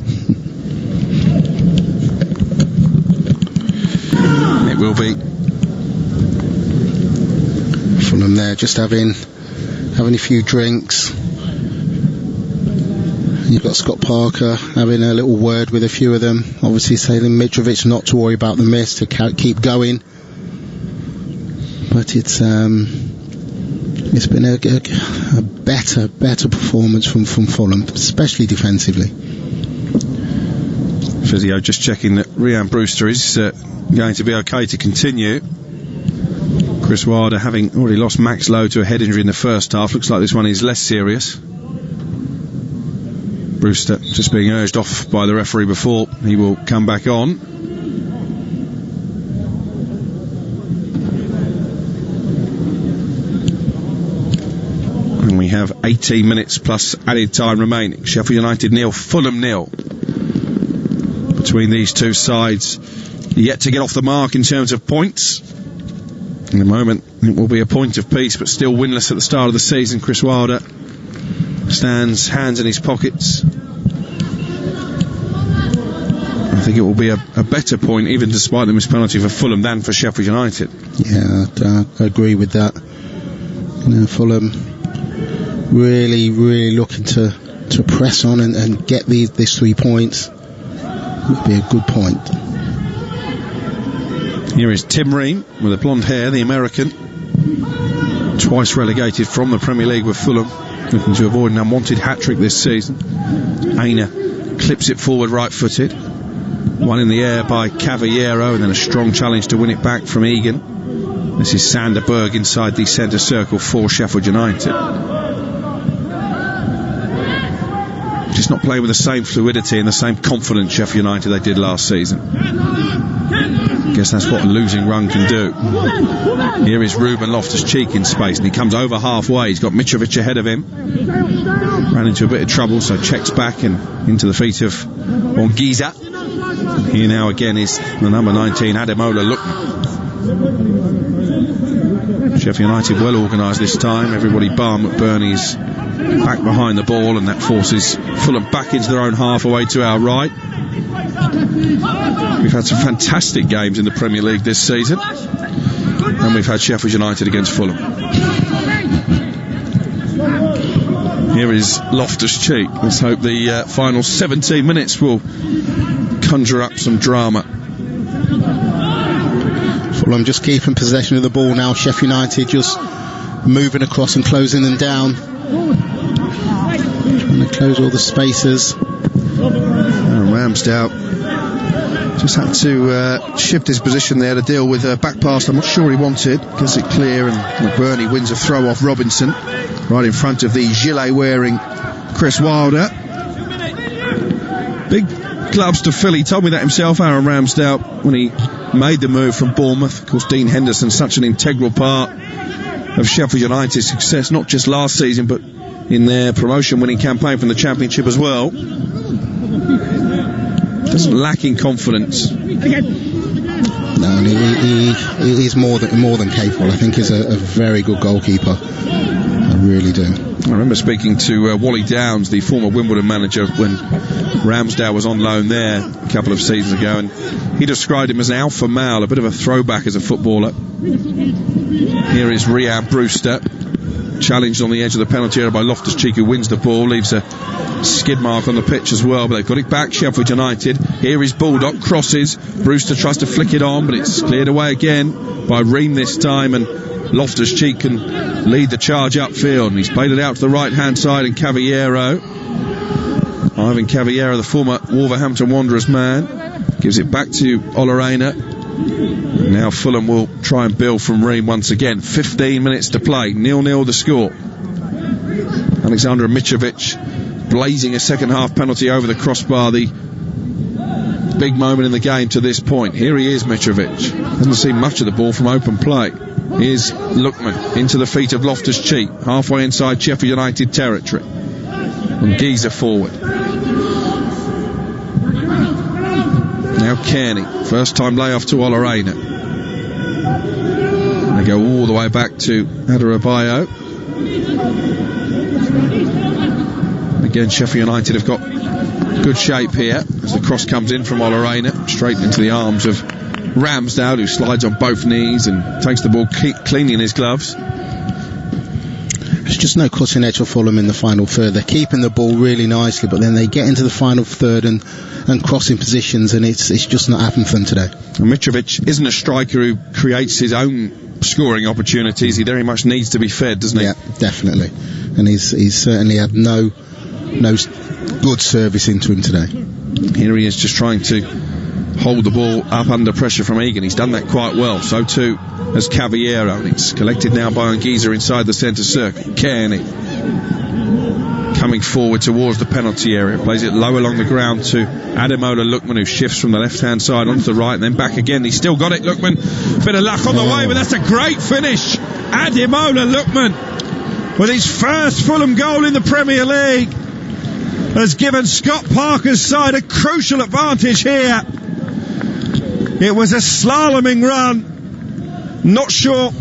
It will be. Fulham there, just having a few drinks. You've got Scott Parker having a little word with a few of them, obviously saying Mitrovic not to worry about the miss, to keep going. But it's been a better performance from Fulham, especially defensively. Physio just checking that Ream Brewster is going to be okay to continue. Chris Wilder, having already lost Max Lowe to a head injury in the first half, looks like this one is less serious. Brewster just being urged off by the referee before he will come back on. And we have 18 minutes plus added time remaining. Sheffield United 0, Fulham 0. Between these two sides, yet to get off the mark in terms of points. In a moment, it will be a point of peace, but still winless at the start of the season. Chris Wilder stands, hands in his pockets. I think it will be a better point, even despite the missed penalty for Fulham, than for Sheffield United. Yeah, I agree with that. Fulham really looking to press on and get these 3 points. It would be a good point. Here is Tim Ream with the blonde hair, the American, twice relegated from the Premier League with Fulham, looking to avoid an unwanted hat-trick this season. Aina clips it forward right-footed, one in the air by Cavallero, and then a strong challenge to win it back from Egan. This is Sander Berge inside the centre circle for Sheffield United. Just not playing with the same fluidity and the same confidence Sheffield United they did last season. I guess that's what a losing run can do. Here is Ruben Loftus-Cheek in space, and he comes over halfway. He's got Mitrovic ahead of him. Ran into a bit of trouble, so checks back and into the feet of Anguissa. And here now again is the number 19, Areola Lookman. Sheffield United well organised this time. Everybody bar McBurnie's back behind the ball, and that forces Fulham back into their own half away to our right. We've had some fantastic games in the Premier League this season, and we've had Sheffield United against Fulham. Here is Loftus-Cheek. Let's hope the final 17 minutes will conjure up some drama. Fulham just keeping possession of the ball now. Sheffield United just moving across and closing them down, trying to close all the spaces. Ramsdale just had to shift his position there to deal with a back pass I'm not sure he wanted. Gets it clear, and McBurnie wins a throw off Robinson right in front of the gilet wearing Chris Wilder. Big gloves to fill. He told me that himself, Aaron Ramsdale, when he made the move from Bournemouth. Of course, Dean Henderson, such an integral part of Sheffield United's success, not just last season but in their promotion winning campaign from the Championship as well. Doesn't lack in confidence. No, he's more than capable. I think he's a very good goalkeeper. I really do. I remember speaking to Wally Downs, the former Wimbledon manager, when Ramsdale was on loan there a couple of seasons ago, and he described him as an alpha male, a bit of a throwback as a footballer. Here is Ream Brewster, challenged on the edge of the penalty area by Loftus-Cheek, who wins the ball, leaves a skid mark on the pitch as well, but they've got it back, Sheffield United. Here is Baldock, crosses, Brewster tries to flick it on, but it's cleared away again by Ream this time, and Loftus-Cheek can lead the charge upfield, and he's played it out to the right hand side, and Cavallero Ivan Cavallera, the former Wolverhampton Wanderers man, gives it back to Aina. Now Fulham will try and build from Ream once again. 15 minutes to play, 0-0 the score. Alexander Mitrovic blazing a second half penalty over the crossbar, the big moment in the game to this point. Here he is, Mitrovic. Hasn't seen much of the ball from open play. Here's Lookman into the feet of Loftus-Cheek, halfway inside Sheffield United territory. Anguissa forward. Now Cairney, first time layoff to Aina. They go all the way back to Adebayo. Again, Sheffield United have got good shape here as the cross comes in from Aina, straight into the arms of Ramsdale, who slides on both knees and takes the ball cleanly in his gloves. There's just no cutting edge for Fulham in the final third. They're keeping the ball really nicely, but then they get into the final third and crossing positions, and it's just not happening for them today. And Mitrovic isn't a striker who creates his own scoring opportunities. He very much needs to be fed, doesn't he? Yeah, definitely. And he's certainly had no good service into him today. Here he is just trying to hold the ball up under pressure from Egan. He's done that quite well. So too has Cavallera, and it's collected now by Anguissa inside the centre circle. Cairney coming forward towards the penalty area, plays it low along the ground to Ademola Lookman, who shifts from the left hand side onto the right and then back again. He's still got it, Lookman. Bit of luck on the way, but that's a great finish. Ademola Lookman, with his first Fulham goal in the Premier League, has given Scott Parker's side a crucial advantage here. It was a slaloming run. Not sure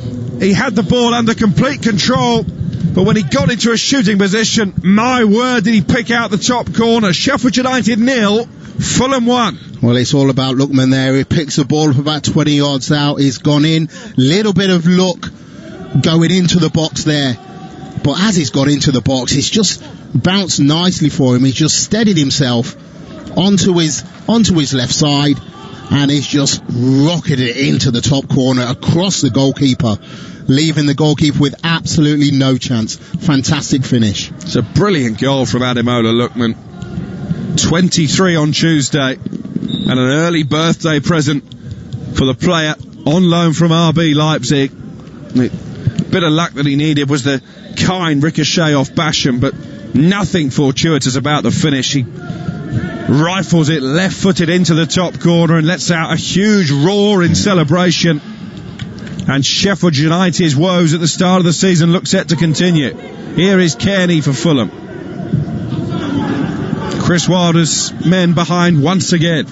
he had the ball under complete control, but when he got into a shooting position, my word, did he pick out the top corner. Sheffield United 0, Fulham 1. Well, it's all about Lookman there. He picks the ball up about 20 yards out. He's gone in. Little bit of luck going into the box there. But as he's got into the box, it's just bounced nicely for him. He's just steadied himself onto his left side, and he's just rocketed it into the top corner across the goalkeeper, leaving the goalkeeper with absolutely no chance. Fantastic finish. It's a brilliant goal from Ademola Lookman. 23 on Tuesday, and an early birthday present for the player on loan from RB Leipzig. Bit of luck that he needed was the kind ricochet off Basham, but nothing fortuitous about the finish. He rifles it left-footed into the top corner and lets out a huge roar in celebration. And Sheffield United's woes at the start of the season look set to continue. Here is Cairney for Fulham. Chris Wilder's men behind once again.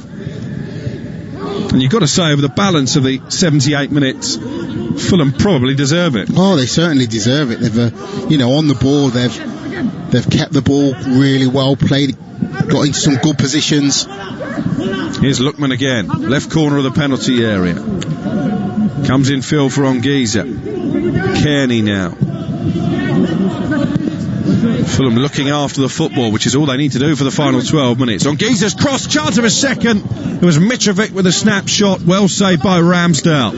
And you've got to say, over the balance of the 78 minutes, Fulham probably deserve it. Oh, they certainly deserve it. They've, on the ball, they've kept the ball really well, played, got into some good positions. Here's Lookman again, left corner of the penalty area. Comes in field for Anguissa. Cairney now. Fulham looking after the football, which is all they need to do for the final 12 minutes. Anguissa's cross, chance of a second. It was Mitrovic with a snapshot, well saved by Ramsdale.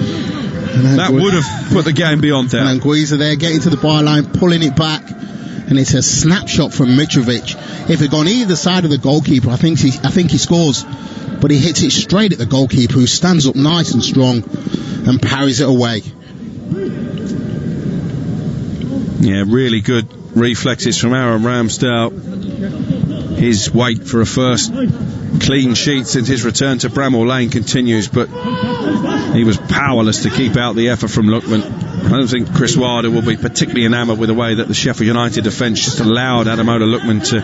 That would have put the game beyond doubt. And Anguissa there getting to the byline, pulling it back, and it's a snapshot from Mitrovic. If it had gone either side of the goalkeeper, I think he scores, but he hits it straight at the goalkeeper, who stands up nice and strong and parries it away. Yeah, really good reflexes from Aaron Ramsdale. His wait for a first clean sheet since his return to Bramall Lane continues, but he was powerless to keep out the effort from Lookman. I don't think Chris Wilder will be particularly enamoured with the way that the Sheffield United defence just allowed Ademola Lookman to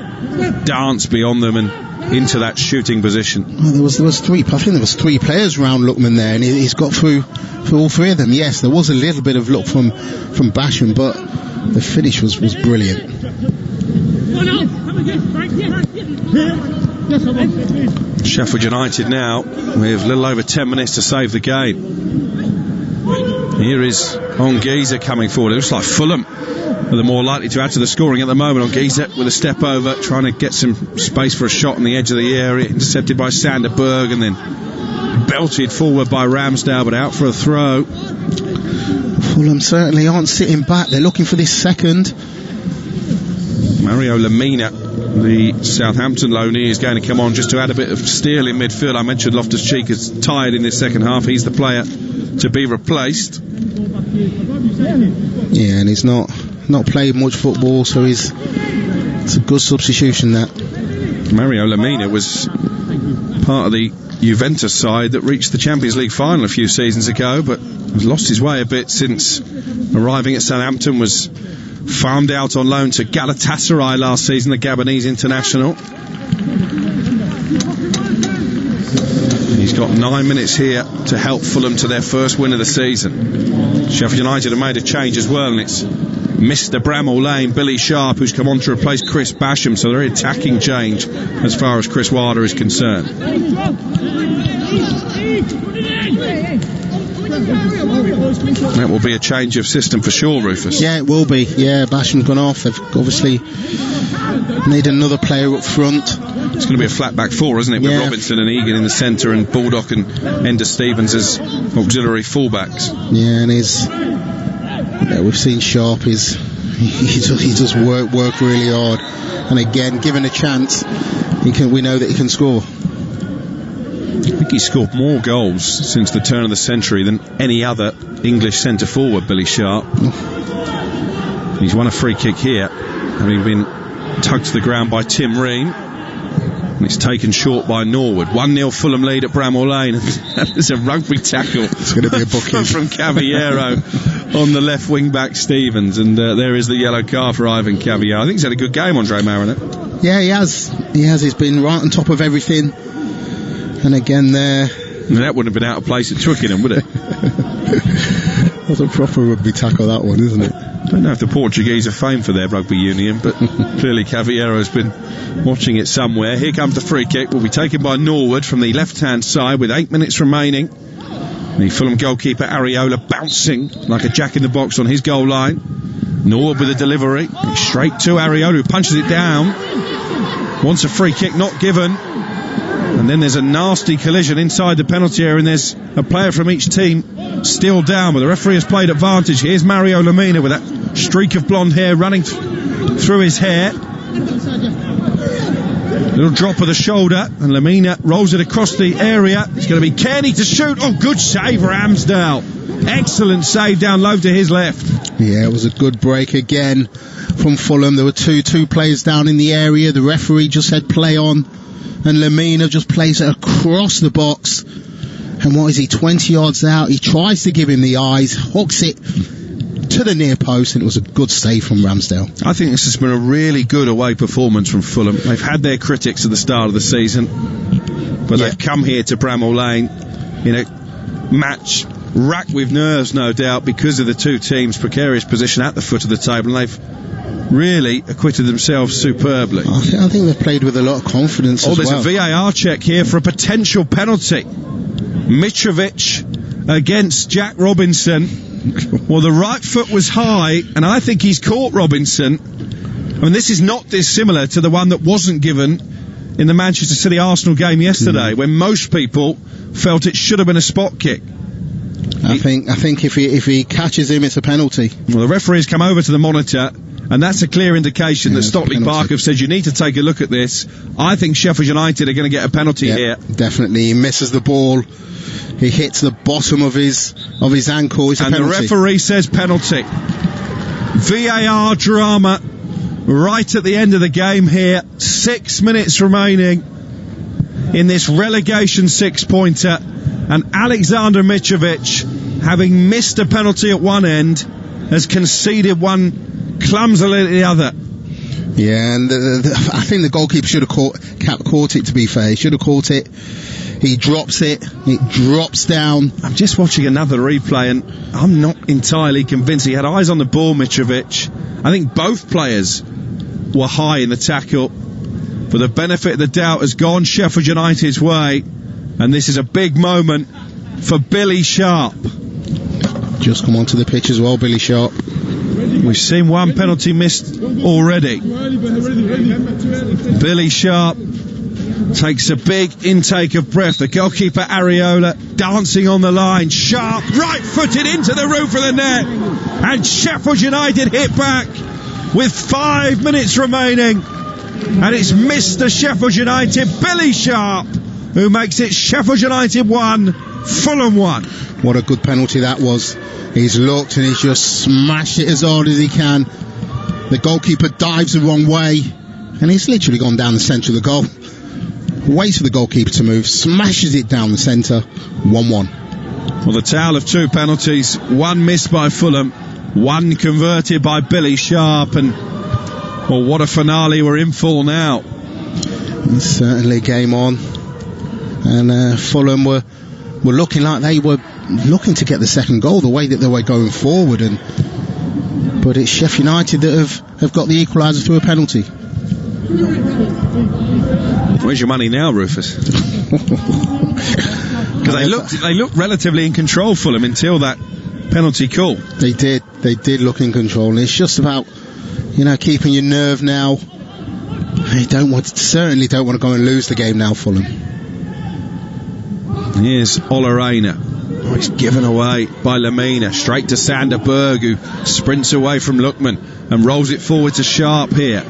dance beyond them and into that shooting position. Well, there was three. I think there was three players around Lookman there, and he's got through all three of them. Yes, there was a little bit of luck from Basham, but the finish was brilliant. Sheffield United now with a little over 10 minutes to save the game. Here is Anguissa coming forward. It looks like Fulham are the more likely to add to the scoring at the moment. Anguissa with a step over, trying to get some space for a shot on the edge of the area, intercepted by Sander Berge and then belted forward by Ramsdale, but out for a throw. Fulham certainly aren't sitting back. They're looking for this second. Mario Lemina The Southampton loanee is going to come on just to add a bit of steel in midfield. I mentioned Loftus-Cheek is tired in this second half. He's the player to be replaced. Yeah, and he's not played much football, so it's a good substitution, that. Mario Lemina was part of the Juventus side that reached the Champions League final a few seasons ago, but has lost his way a bit since arriving at Southampton. Was farmed out on loan to Galatasaray last season, the Gabonese international. He's got 9 minutes here to help Fulham to their first win of the season. Sheffield United have made a change as well, and it's Mr. Bramall Lane, Billy Sharp, who's come on to replace Chris Basham, so they're attacking change as far as Chris Wilder is concerned. That will be a change of system for sure, Rufus. Yeah, it will be. Yeah, Basham's gone off. They've obviously need another player up front. It's going to be a flat back four, isn't it? With Robinson and Egan in the centre and Baldock and Ender Stevens as auxiliary fullbacks. Yeah, and we've seen Sharp. He does work really hard, and again, given a chance, we know that he can score. I think he's scored more goals since the turn of the century than any other English centre forward, Billy Sharp. He's won a free kick here, having been tugged to the ground by Tim Ream, and it's taken short by Norwood. 1-0 Fulham lead at Bramall Lane. There's a rugby tackle. It's going to be a booking from Cavallero on the left wing back Stevens, and there is the yellow card for Ivan Cavallero. I think he's had a good game, Andre Mariner. Yeah, he has. He's been right on top of everything. And again there... That wouldn't have been out of place at Twickenham, would it? That's a proper rugby tackle, that one, isn't it? I don't know if the Portuguese are famed for their rugby union, but clearly Cavallero's been watching it somewhere. Here comes the free kick. Will be taken by Norwood from the left-hand side with 8 minutes remaining. The Fulham goalkeeper Areola bouncing like a jack-in-the-box on his goal line. Norwood with a delivery. Straight to Areola, who punches it down. Wants a free kick, not given. And then there's a nasty collision inside the penalty area, and there's a player from each team still down, but the referee has played advantage. Here's Mario Lemina with that streak of blonde hair running through his hair. Little drop of the shoulder, and Lemina rolls it across the area. It's going to be Cairney to shoot. Oh, good save, Ramsdale. Excellent save down low to his left. Yeah, it was a good break again from Fulham. There were two players down in the area. The referee just said play on, and Lemina just plays it across the box. And what is he, 20 yards out? He tries to give him the eyes, hooks it to the near post, and it was a good save from Ramsdale. I think this has been a really good away performance from Fulham. They've had their critics at the start of the season, but they've come here to Bramall Lane in a match racked with nerves, no doubt, because of the two teams' precarious position at the foot of the table, and they've really acquitted themselves superbly. I think they've played with a lot of confidence as well. There's a VAR check here for a potential penalty. Mitrovic against Jack Robinson. Well, the right foot was high, and I think he's caught Robinson. I mean, this is not dissimilar to the one that wasn't given in the Manchester City Arsenal game yesterday, when most people felt it should have been a spot kick. I think if he catches him, it's a penalty. Well, the referee's come over to the monitor, and that's a clear indication that Stockley Park have said you need to take a look at this. I think Sheffield United are going to get a penalty here. Definitely. He misses the ball. He hits the bottom of his ankle. It's a penalty. And the referee says penalty. VAR drama right at the end of the game here. 6 minutes remaining in this relegation six-pointer. And Alexander Mitrovic, having missed a penalty at one end, has conceded one clumsily at the other. Yeah, and I think the goalkeeper should have caught it, to be fair. He should have caught it. He drops it. It drops down. I'm just watching another replay, and I'm not entirely convinced. He had eyes on the ball, Mitrovic. I think both players were high in the tackle. But the benefit of the doubt has gone Sheffield United's way. And this is a big moment for Billy Sharp. Just come onto the pitch as well, Billy Sharp. We've seen one penalty missed already. Billy Sharp takes a big intake of breath. The goalkeeper Areola dancing on the line. Sharp right-footed into the roof of the net. And Sheffield United hit back with 5 minutes remaining. And it's Mr. Sheffield United, Billy Sharp, who makes it Sheffield United 1, Fulham 1. What a good penalty that was. He's looked and he's just smashed it as hard as he can. The goalkeeper dives the wrong way, and he's literally gone down the centre of the goal. Waits for the goalkeeper to move, smashes it down the centre. 1-1. Well, the tale of 2 penalties, one missed by Fulham, one converted by Billy Sharp, and well, what a finale we're in for now. It's certainly game on, and Fulham were looking like they were looking to get the second goal, the way that they were going forward, but it's Sheffield United that have got the equaliser through a penalty. Where's your money now, Rufus? Because they looked relatively in control, Fulham, until that penalty call. They did look in control, and it's just about, keeping your nerve now. They certainly don't want to go and lose the game now, Fulham. Here's Aina. Oh, he's given away by Lamina. Straight to Sander Berge, who sprints away from Lookman and rolls it forward to Sharp here.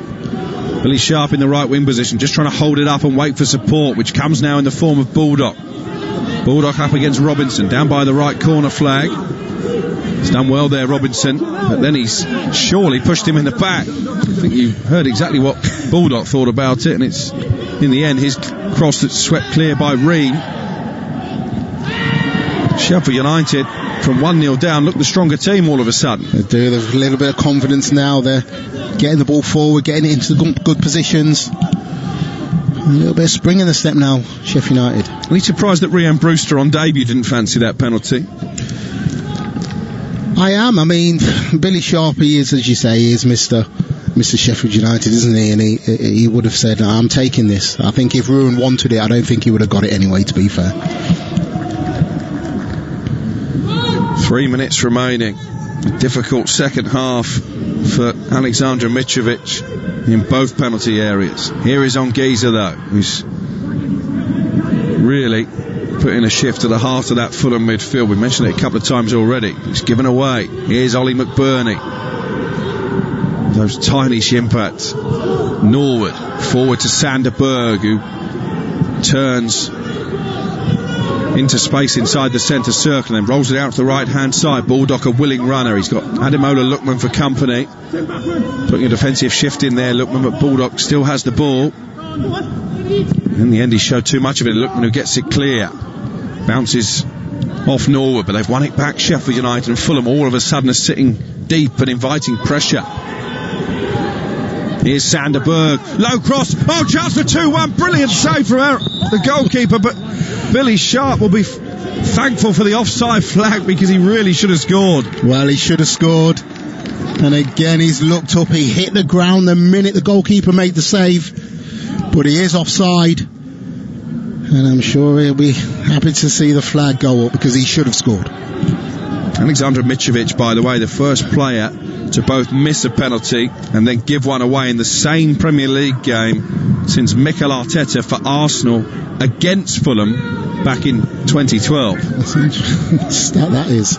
Billy Sharp in the right wing position, just trying to hold it up and wait for support, which comes now in the form of Baldock. Baldock up against Robinson, down by the right corner flag. He's done well there, Robinson, but then he's surely pushed him in the back. I think you heard exactly what Baldock thought about it, and it's, in the end, his cross that's swept clear by Ream. Sheffield United, from 1-0 down, look the stronger team all of a sudden. They do. There's a little bit of confidence now. They're getting the ball forward, getting it into the good positions. A little bit of spring in the step now, Sheffield United. Are you surprised that Ream Brewster on debut didn't fancy that penalty? I am. I mean, Billy Sharp, he is, as you say, he is Mr. Sheffield United, isn't he? And he would have said, I'm taking this. I think if Ruin wanted it, I don't think he would have got it anyway, to be fair. 3 minutes remaining. A difficult second half for Alexander Mitrovic in both penalty areas. Here is Anguissa, though, who's really putting a shift to the heart of that Fulham midfield. We mentioned it a couple of times already. He's given away. Here's Ollie McBurnie. Those tiny shin pads. Norwood forward to Sander Berge, who turns into space inside the centre circle and then rolls it out to the right hand side. Baldock, a willing runner. He's got Ademola Lookman for company, putting a defensive shift in there, Lookman, but Baldock still has the ball. In the end he showed too much of it. Lookman, who gets it clear, bounces off Norwood, but they've won it back, Sheffield United, and Fulham all of a sudden are sitting deep and inviting pressure. Here's Sander Berge, low cross, oh, chance for 2-1, brilliant save from the goalkeeper, but Billy Sharp will be thankful for the offside flag, because he really should have scored. Well, he should have scored, and again he's looked up, he hit the ground the minute the goalkeeper made the save, but he is offside, and I'm sure he'll be happy to see the flag go up, because he should have scored. Alexander Mitrovic, by the way, the first player to both miss a penalty and then give one away in the same Premier League game since Mikel Arteta for Arsenal against Fulham back in 2012. That's interesting stat, that is.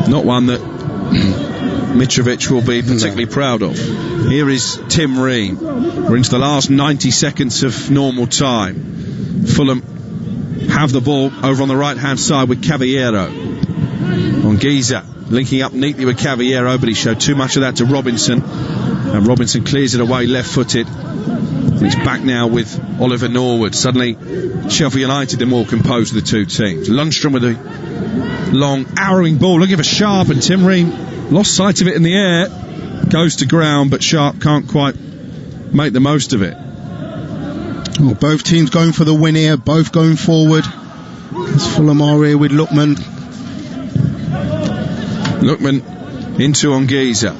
Not one that Mitrovic will be particularly proud of. Here is Tim Ream. We're into the last 90 seconds of normal time. Fulham have the ball over on the right hand side with Cavallero. Anguissa linking up neatly with Cavallero, but he showed too much of that to Robinson, and Robinson clears it away left-footed. He's back now with Oliver Norwood. Suddenly Sheffield United are more composed of the two teams. Lundstram with a long arrowing ball, looking for Sharp, and Tim Ream lost sight of it in the air, goes to ground, but Sharp can't quite make the most of it. Well, both teams going for the win here, both going forward. As Fulham are here with Lookman into Anguissa.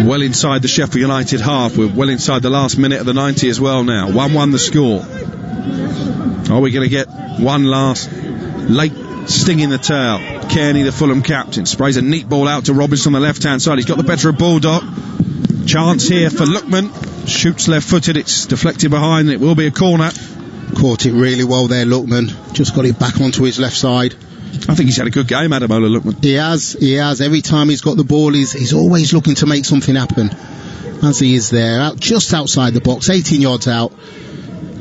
Well inside the Sheffield United half. We're well inside the last minute of the 90 as well now. 1-1 the score. Are we going to get one last late sting in the tail? Cairney, the Fulham captain, sprays a neat ball out to Robinson on the left hand side. He's got the better of Baldock. Chance here for Lookman. Shoots left footed. It's deflected behind. It will be a corner. Caught it really well there, Lookman. Just got it back onto his left side. I think he's had a good game, Ademola Lookman. He has. Every time he's got the ball, he's always looking to make something happen. as he is there, out just outside the box, 18 yards out,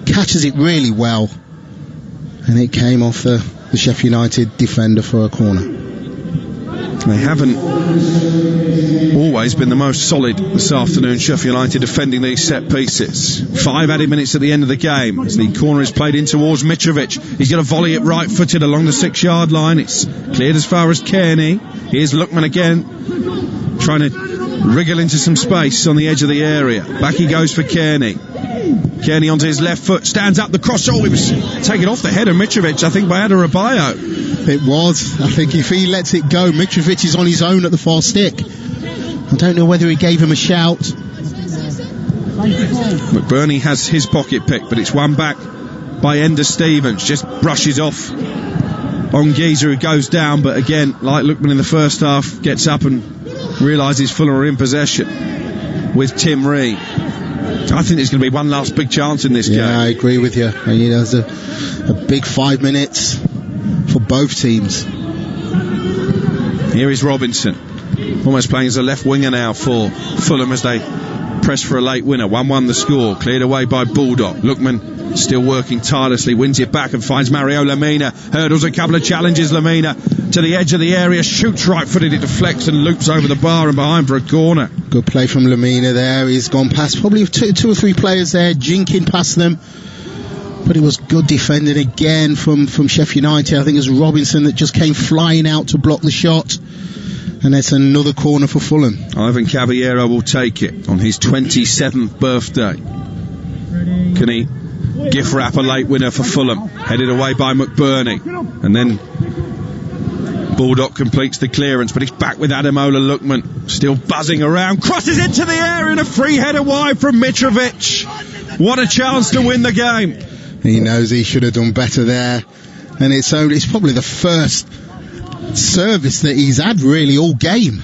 catches it really well, and it came off the Sheffield United defender for a corner. They haven't always been the most solid this afternoon, Sheffield United, defending these set pieces. 5 added minutes at the end of the game as the corner is played in towards Mitrovic. He's going to volley it right-footed along the 6-yard line. It's cleared as far as Cairney. Here's Lookman again, trying to wriggle into some space on the edge of the area. Back he goes for Cairney. Cairney onto his left foot, stands up the cross. Oh, it was taken off the head of Mitrovic, I think, by Areola. It was. I think if he lets it go, Mitrovic is on his own at the far stick. I don't know whether he gave him a shout. McBurnie has his pocket pick, but it's won back by Ender Stevens. Just brushes off Anguissa, who goes down, but again, like Lookman in the first half, gets up and realises Fulham are in possession with Tim Ream. I think there's going to be one last big chance in this game. Yeah, I agree with you. I mean, there's a big 5 minutes for both teams. Here is Robinson, almost playing as a left winger now for Fulham as they press for a late winner. 1-1 the score, cleared away by Baldock. Lookman still working tirelessly, wins it back and finds Mario Lamina. Hurdles a couple of challenges. Lamina to the edge of the area, shoots right-footed, it deflects and loops over the bar and behind for a corner. Good play from Lamina there. He's gone past probably two or three players there, jinking past them. But it was good defending again from Sheffield United. I think it was Robinson that just came flying out to block the shot. And it's another corner for Fulham. Ivan Caballero will take it on his 27th birthday. Can he gift wrap a late winner for Fulham? Headed away by McBurnie. And then Baldock completes the clearance, but he's back with Ademola Lookman. Still buzzing around. Crosses into the air in a free header wide from Mitrovic. What a chance to win the game. He knows he should have done better there. And it's probably the first service that he's had really all game.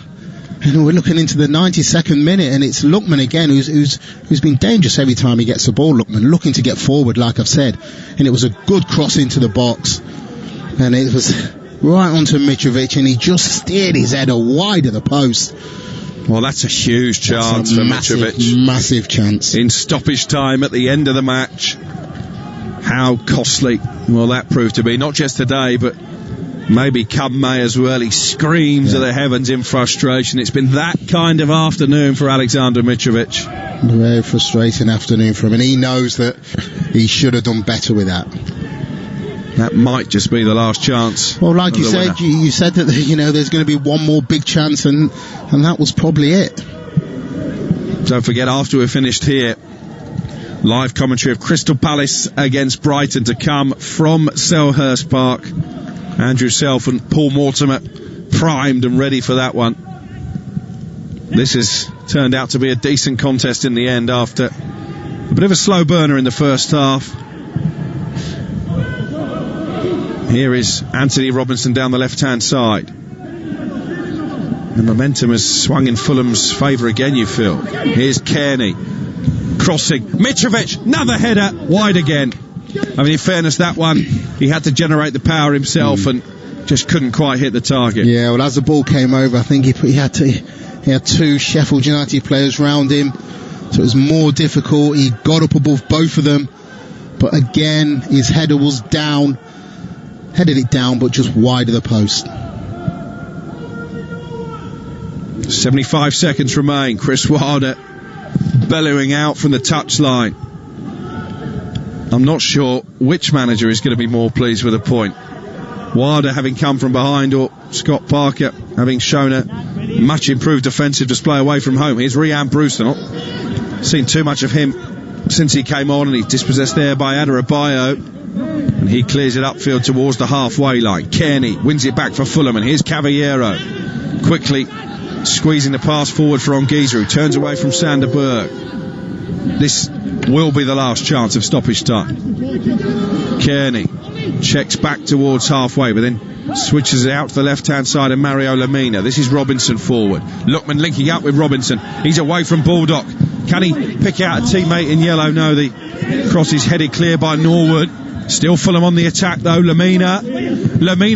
And we're looking into the 92nd minute, and it's Lookman again who's been dangerous every time he gets the ball. Lookman looking to get forward, like I've said, and it was a good cross into the box, and it was right onto Mitrovic, and he just steered his header wide of the post. Well, that's a huge chance for Mitrovic. Massive chance in stoppage time at the end of the match. How costly will that prove to be? Not just today, but maybe come May as well. He screams at the heavens in frustration. It's been that kind of afternoon for Alexander Mitrovic. A very frustrating afternoon for him, and he knows that he should have done better with that. That might just be the last chance. Well, like you said, you said that there's going to be one more big chance, and that was probably it. Don't forget, after we're finished here, live commentary of Crystal Palace against Brighton to come from Selhurst Park. Andrew Self and Paul Mortimer primed and ready for that one. This has turned out to be a decent contest in the end after a bit of a slow burner in the first half. Here is Anthony Robinson down the left-hand side. The momentum has swung in Fulham's favour again, you feel. Here's Cairney crossing. Mitrovic, another header, wide again. I mean, in fairness, that one, he had to generate the power himself and just couldn't quite hit the target. Yeah, well, as the ball came over, I think he had two Sheffield United players round him, so it was more difficult. He got up above both of them, but again, his header was down, headed it down, but just wide of the post. 75 seconds remain. Chris Wilder bellowing out from the touchline. I'm not sure which manager is going to be more pleased with a point. Wilder having come from behind, or Scott Parker having shown a much improved defensive display away from home. Here's Ream Brewster. Not seen too much of him since he came on, and he's dispossessed there by Ademola, and he clears it upfield towards the halfway line. Cairney wins it back for Fulham, and here's Caballero quickly squeezing the pass forward for Anguissa, who turns away from Sander Berge. This will be the last chance of stoppage time. Cairney checks back towards halfway, but then switches it out to the left-hand side of Mario Lamina. This is Robinson forward. Lookman linking up with Robinson. He's away from Baldock. Can he pick out a teammate in yellow? No, the cross is headed clear by Norwood. Still Fulham on the attack though. Lamina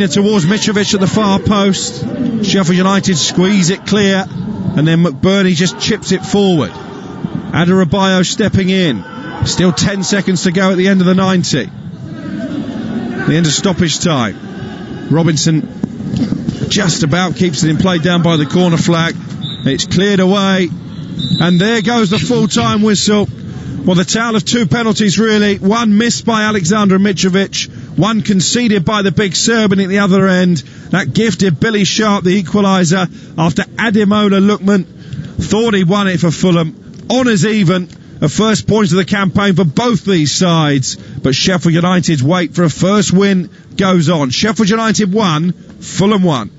towards Mitrovic at the far post. Sheffield United squeeze it clear, and then McBurnie just chips it forward. Adebayo stepping in. Still 10 seconds to go at the end of the 90. The end of stoppage time. Robinson just about keeps it in play down by the corner flag. It's cleared away. And there goes the full-time whistle. Well, the tale of two penalties, really. One missed by Alexander Mitrovic. One conceded by the big Serbian at the other end. That gifted Billy Sharp the equaliser after Ademola Lookman thought he won it for Fulham. Honours even. A first point of the campaign for both these sides. But Sheffield United's wait for a first win goes on. Sheffield United 1, Fulham 1.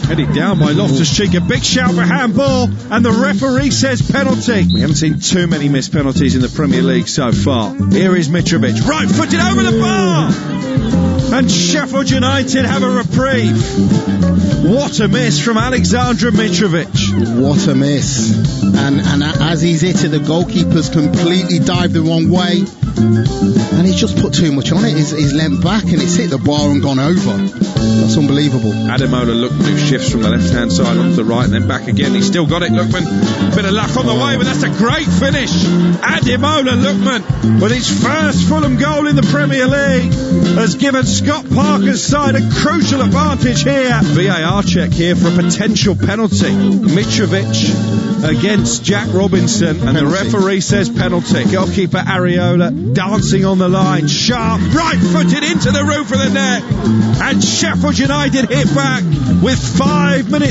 Headed down by Loftus-Cheek, a big shout for handball, and the referee says penalty. We haven't seen too many missed penalties in the Premier League so far. Here is Mitrovic, right-footed over the bar, and Sheffield United have a reprieve. What a miss from Alexander Mitrovic. What a miss. And as he's hit it, the goalkeeper's completely dived the wrong way. And he's just put too much on it. He's leant back and it's hit the bar and gone over. That's unbelievable. Ademola Lookman shifts from the left-hand side onto the right and then back again. He's still got it, Lookman. Bit of luck on the way, but that's a great finish. Ademola Lookman, with his first Fulham goal in the Premier League, has given Scott Parker's side a crucial advantage here. VAR check here for a potential penalty. Mitrovic against Jack Robinson, and the referee says penalty. Goalkeeper Areola dancing on the line. Sharp, right-footed into the roof of the net, and Sheffield United hit back with 5 minutes